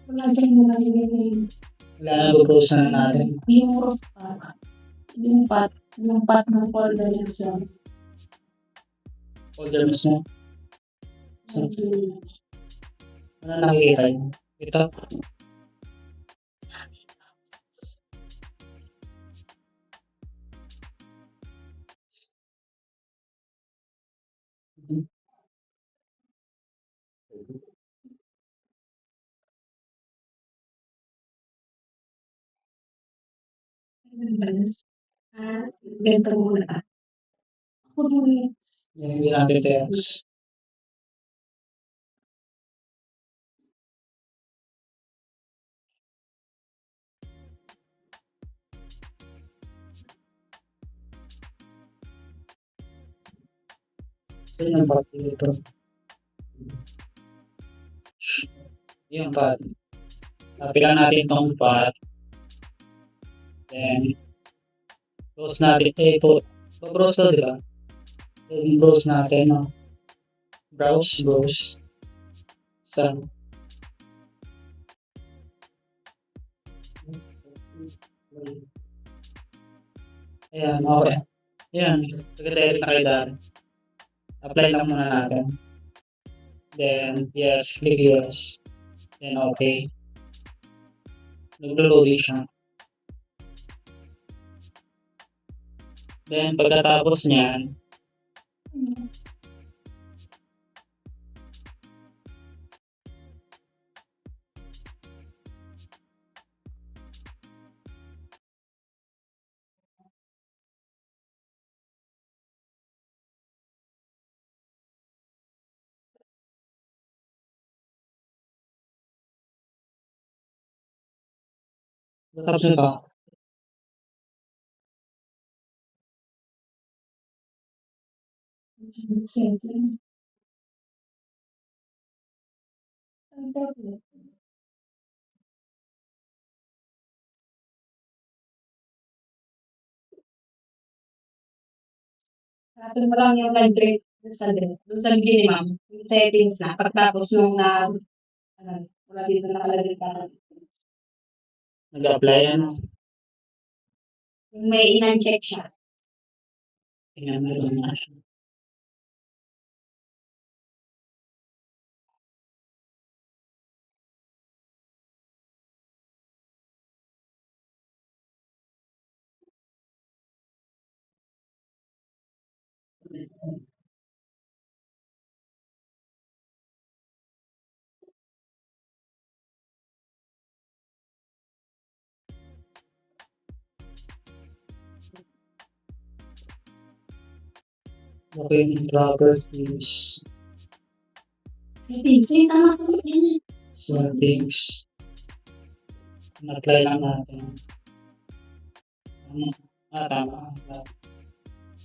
Wala dyan mo na yun. wala na bubrowse na natin. Yung pat ng folder niya sa Folder mismo. Ano nakikita nyo? Ito. ganito muna. Yung hindi natin text. So, yung part dito. Yung part. Tapilan natin itong part. Then, close natin. Browse to, diba? Then, browse natin, no? Browse. So, ayan, okay. Ayan, nag-edit na kayo dahil. Apply lang muna natin. Then, yes, click yes. Then, okay. Naglo-load siya. Then, pagkatapos niyan, pagkatapos nito, Tapos mo lang yung nag-break dun sa minimum, yung settings na. Pagkatapos nung wala dito nakalagay sa akin. nag-apply, ano? Yung may in-uncheck siya. Tingnan mo lang na siya. Document properties, Settings. Tama ko yun. settings. Apply lang natin. Tama.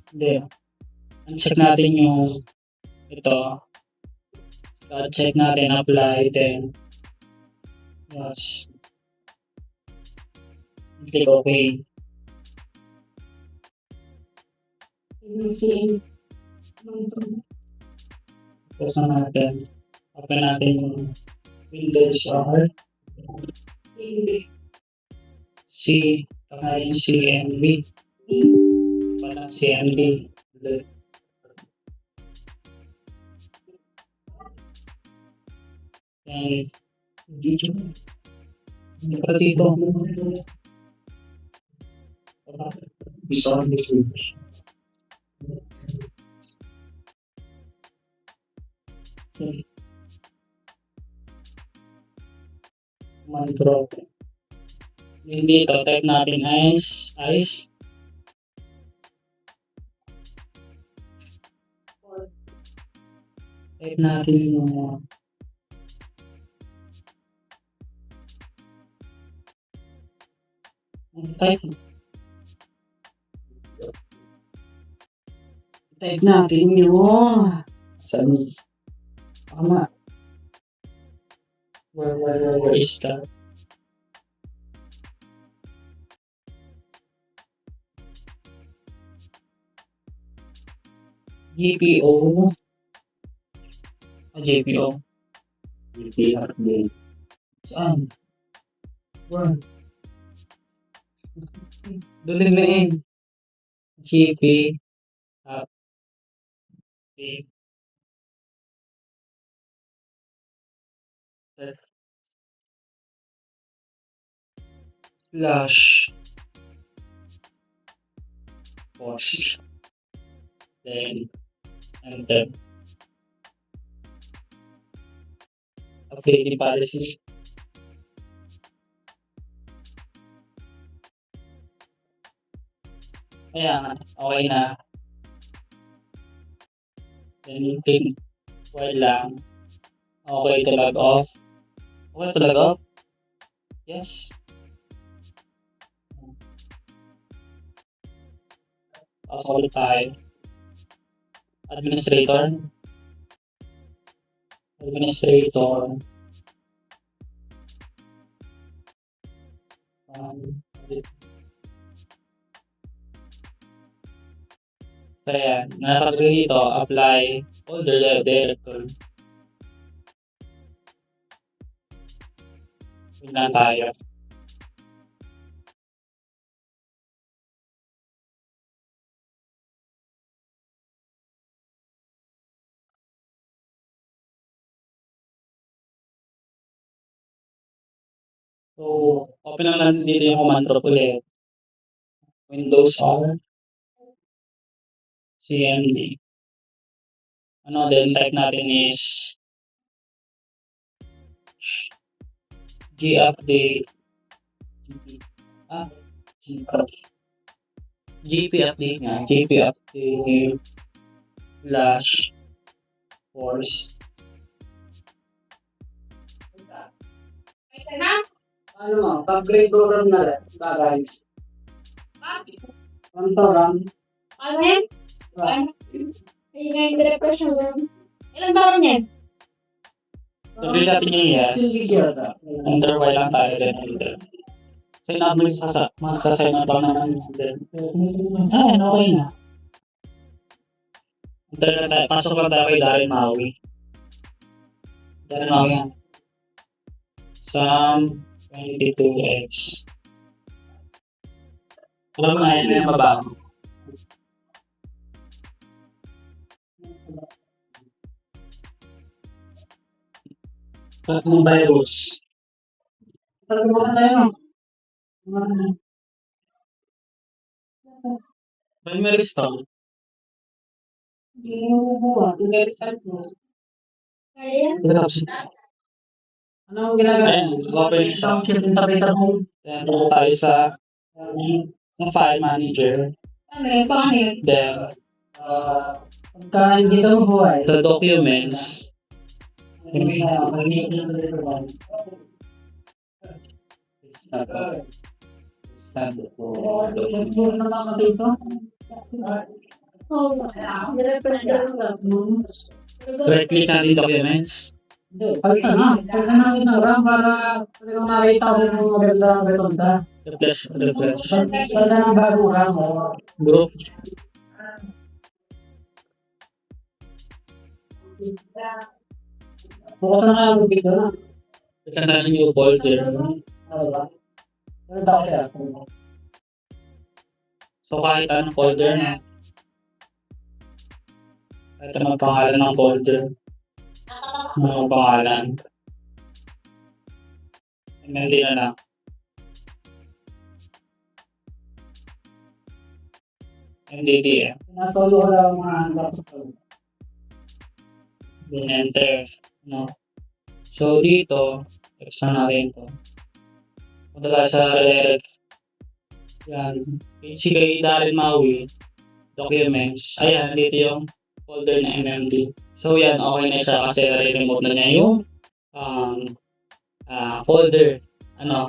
Hindi. Check natin yung ito. Check natin, apply, then yes. Click OK. Tapos na natin. Open natin yung Windows R. C, pangalan CMB. Walang CMB. And dito. Hindi pa dito. Isa ang gusto. Mantrop. Hindi ito. Type natin ice. Type natin yung type natin yung tama. Where is that? GPO. JPO. Saan? Where? Duling na yun. GP. Flash. Pause. Then enter. Updating policy. Kaya okay na. Then you click while lang. Okay to log off. Okay to log off? Yes. Pasok ulit tayo. Administrator. So yan, nakalagay dito, apply folder directory. Yun lang tayo. So, open lang natin dito yung command prompt ulit. Windows R CMD. Then type natin is gupdate GP update nga. GP update flash force. Ano mo? Upgrade program na rin. Bagay. RAM. Ano yan? Ayun nga yung refresh mo. Ilan ba rin yan? Sabihin natin yung yes. Enter while lang tayo din. Sign up mo magsasign up lang naman. Okay na. Enter na tayo. Pasok lang tayo kay Darren Maui. Yan. Sam 22X. Alam mo na yun yung mabago. Tatlong virus. Tatlong tayo. Primary store. Anong ginagawa? Open stock. Sabay-sabay. Then, tayo sa file manager. Ano yun? Then, pagka hindi ka mabuhay, the documents. Right-click natin documents. Palitan na. Palitan natin ng RAM para makita ko yung magandang resulta. Refresh. Palitan ng bagong RAM. Group. Bukas na nga yung dito na. Saan natin yung folder. Meron ba kasi ako? So, kahit anong folder na. Kahit anong pangalan ng folder. Anong pangalan. MLD na lang. MDTF. Pinatolo ko lang mga laptop. Then enter. No? So, dito, text na natin ito. Punta tayo sa redirect. Yan. HC kay Darren Maui. Documents. Ayan, dito yung folder na MMD. So, yan, okay na siya kasi remote na niya yung folder. Ano?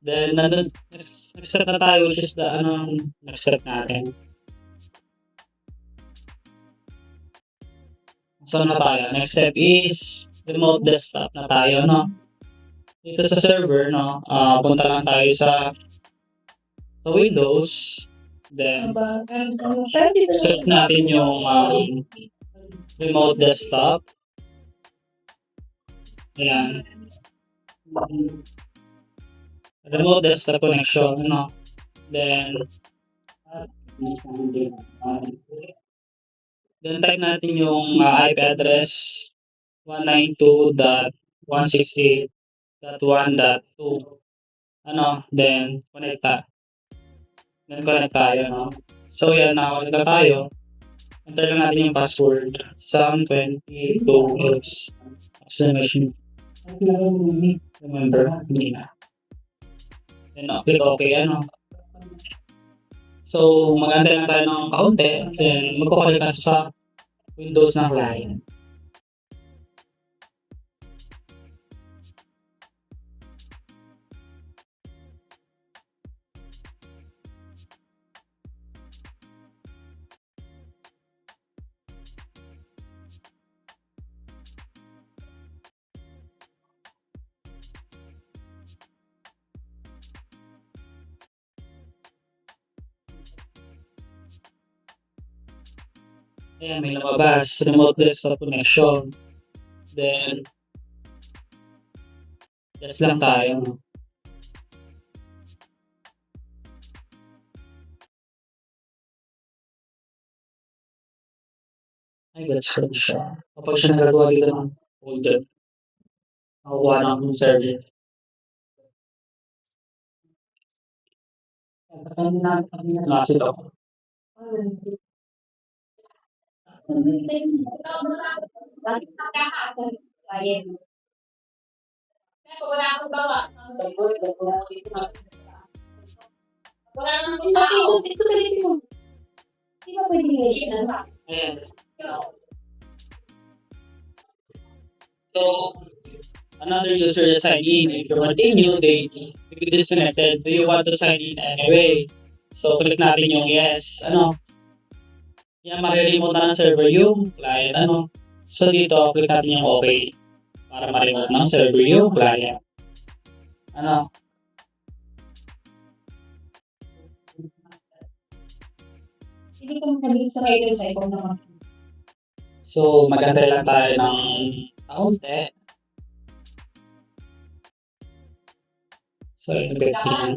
Then, next step na tayo, which is the next step natin. So, na tayo. Next step is remote desktop na tayo, no? Dito sa server, no? Punta lang tayo sa Windows. Then, set natin yung remote desktop. Ayan. Remote desktop connection, no? Then type natin yung IP address 192.168.1.2. Then connect tayo, no? So yan, nakakonect na tayo. Enter lang natin yung password. Sam22x exclamation. Remember, hindi na. Then click OK, So, mag-antay lang tayo ng kaunti. Then, magkukalik na siya sa Windows na client. Ayan, may lumabas. Remote desktop connection. Then, just lang tayo. Ay, gets ko siya. Kapag siya nagagawa dito ng folder, nakukuha ng server. Kasi natin Nasit ako. Wala akong bawa. Wala namang tao. Ito sa mo. Di ba pwede ngayon? Ayan. So, another user is sign in. If you continue, they be disconnected. Do you want to sign in anyway? So, click natin yung yes. Yan, mariremote na ng server yung client. So, dito, click natin yung okay. Para ma-remote ng server yung client. Hindi ko mabilis sa kayo sa ikaw naman. So, mag-antay lang tayo ng kaunti. So, ito ba yan?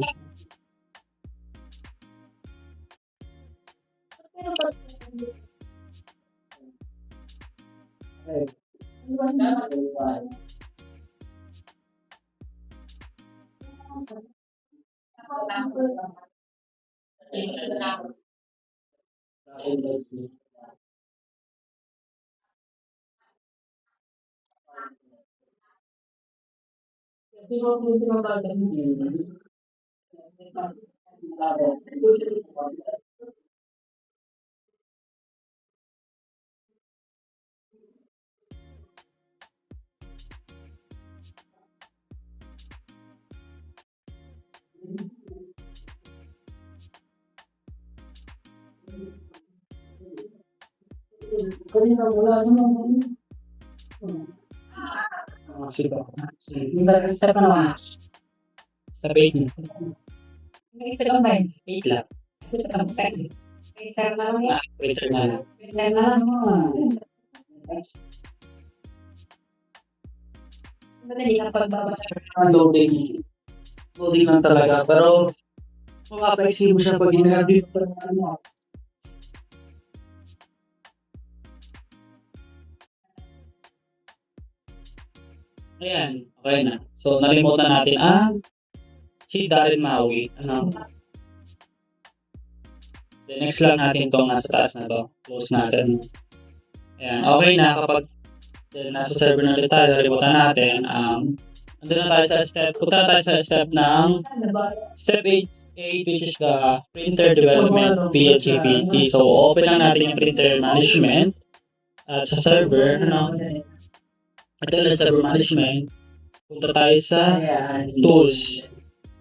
kanina wala naman. Sige. Step na naman. Step 8. Isa lang ba yun? 8 lang. Ito na lang. Printer na lang. Ito na lang. Madali ka pagbabasa. Loading. Loading lang talaga. Pero, mapapaiksi mo siya pag in-review. Ayan, okay na. So, na-remote na natin ang si Darren Maui. Ano? Then, next lang natin itong nasa taas na to. Close natin. Ayan, okay na kapag then, nasa server na ulit tayo, remote na natin. Andun na tayo sa step, punta na tayo sa step ng step 8, which is the printer development PHPT. So, open lang natin yung printer management at sa server, ano, ito na server management. Punta tayo sa tools.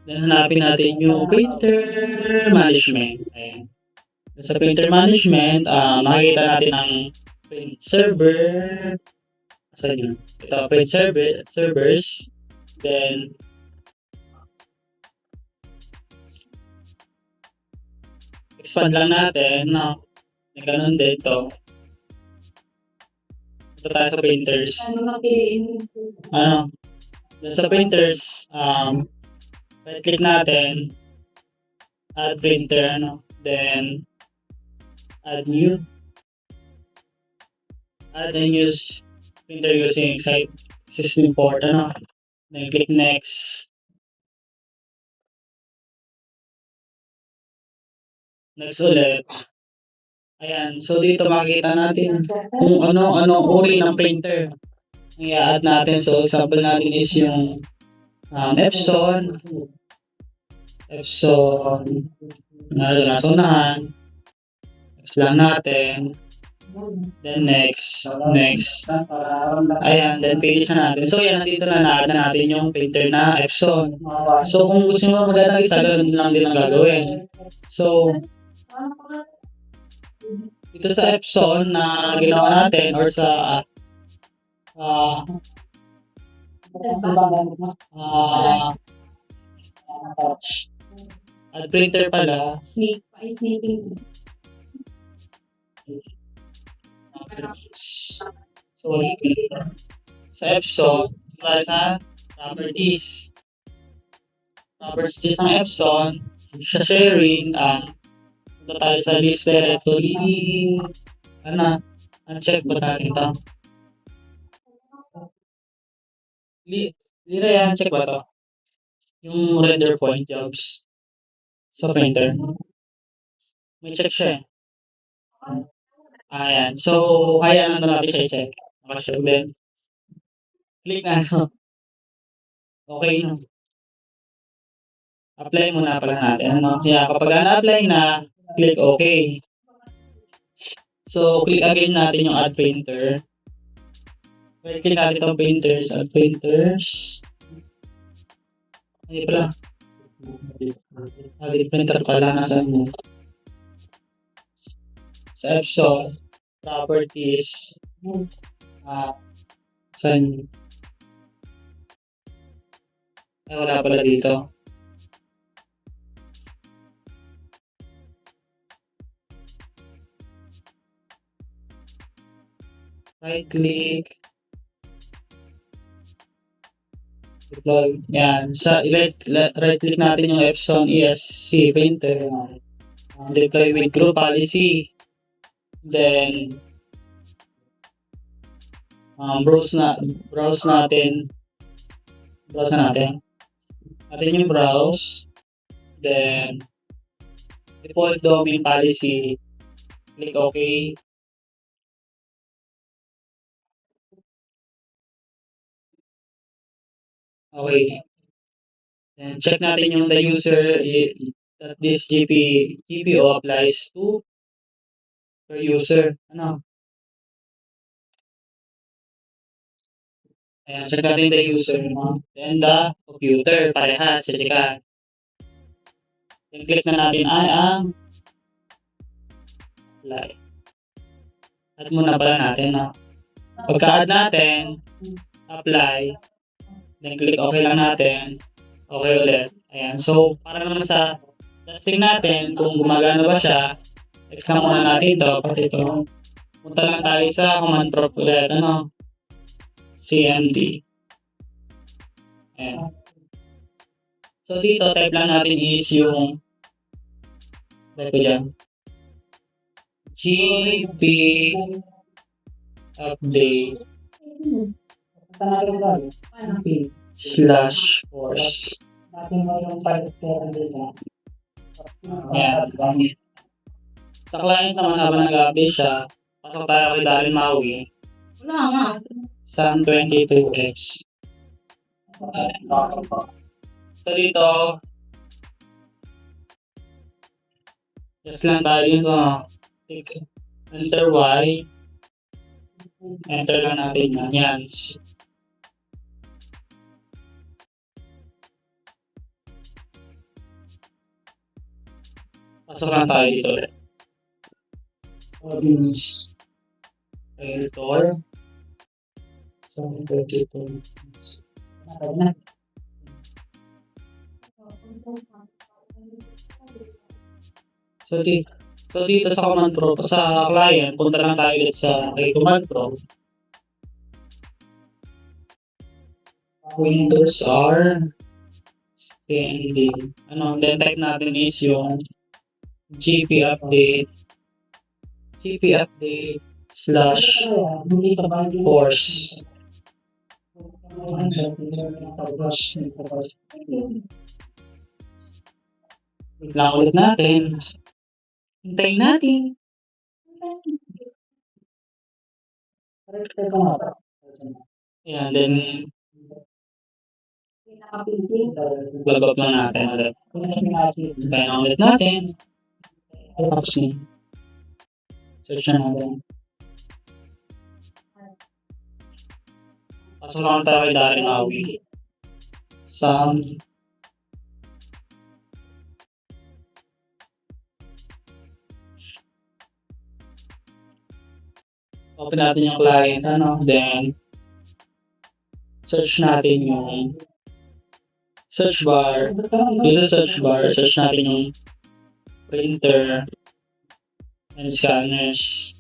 Then, hanapin natin yung printer management. Ayan. Sa printer management, makikita natin ang print server. Saan yun? Ito, print servers. Then, expand lang natin, no? Ganun din ito. Ito tayo sa printers. Ano mapiliin? Ano? Then sa printers, right click natin, add printer, ano? Then, add new. Add and use printer using site system port, ano? Then click next. Next ulit. Ayan, so dito makikita natin kung ano uri ng printer ang i-add natin. So, example natin is yung Epson, nasa unahan. Next lang natin. Then next. Ayan, then finish na natin. So, yan, nandito na na-add na natin yung printer na Epson. So, kung gusto mo magandang isa, ganun lang din ang gagawin. So, ito sa Epson na ginawa natin or sa add printer pala. Sneaking. So, sa Epson, tayo sa properties. Properties ng Epson, sa sharing, punta tayo sa list directory. Uncheck ba natin ito? Lira yan, check ba ito? Yung render point jobs sa printer. May check siya eh. Ayan. So, hayaan na natin siya i-check. Nakacheck din. Click na ito. Okay no. Apply muna pala natin. Ano? Yeah, kapag na-apply na, click OK. So, click again natin yung add printer. Right click natin itong printers. Add printers. Ay pala. Add printer pala. Nasaan mo? Sa Epson. Properties. Saan? Ay, wala pala dito. Right click. Deploy. Yan. Sa right click natin yung Epson ESC printer. Deploy with group policy. Then, browse natin. Natin yung browse. Then, default domain policy. Click OK. Okay. Then, check natin yung the user that this GPO applies to per user. Ano? Ayan, check natin the user. Then, the computer. Parehas. Check. Then, click na natin I am apply. Add muna pala natin. No? Pagka-add natin, apply. Then, click OK lang natin. Okay ulit. Ayan. So, para naman sa testing natin, kung gumagana ba siya, text lang muna natin ito. Pati ito. Punta lang tayo sa command prompt ulit. CMD. Ayan. So, dito, type lang natin is yung, type ko dyan, GP update slash force. Natin mo yung files kaya nila. Yan. Sa client naman, habang nag-update siya, pasok tayo kay Darren Maui, Wala nga. Sun 22X. So, dito, just lang tayo dito, enter Y, enter lang natin yan. Yan. Pasok lang tayo dito ulit. Audience. Editor. So, 22. So, dito sa command prompt, sa client, punta lang tayo ulit sa command prompt. Windows R CND. Then type natin is yung GP update slash force. Wait lang ulit natin. Hintayin natin. Ayan, then plug up lang natin ulit. Hintayin na ulit natin. Tapos na. Search na natin. Pasok lang tayo kay Darren Maui. Sun. Open natin yung client, then search natin yung search bar. Dito sa search bar, search natin yung printer and scanners.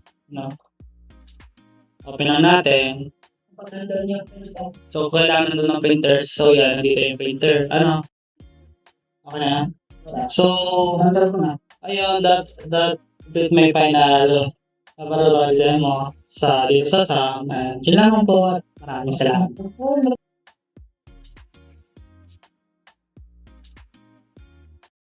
Open lang natin. So, kailangan nandun ng printer. So, yan, nandito yung printer. Okay na yan? So, ayun, that is my final laboratory demo dito sa SAM. And yun lang po. Maraming salamat.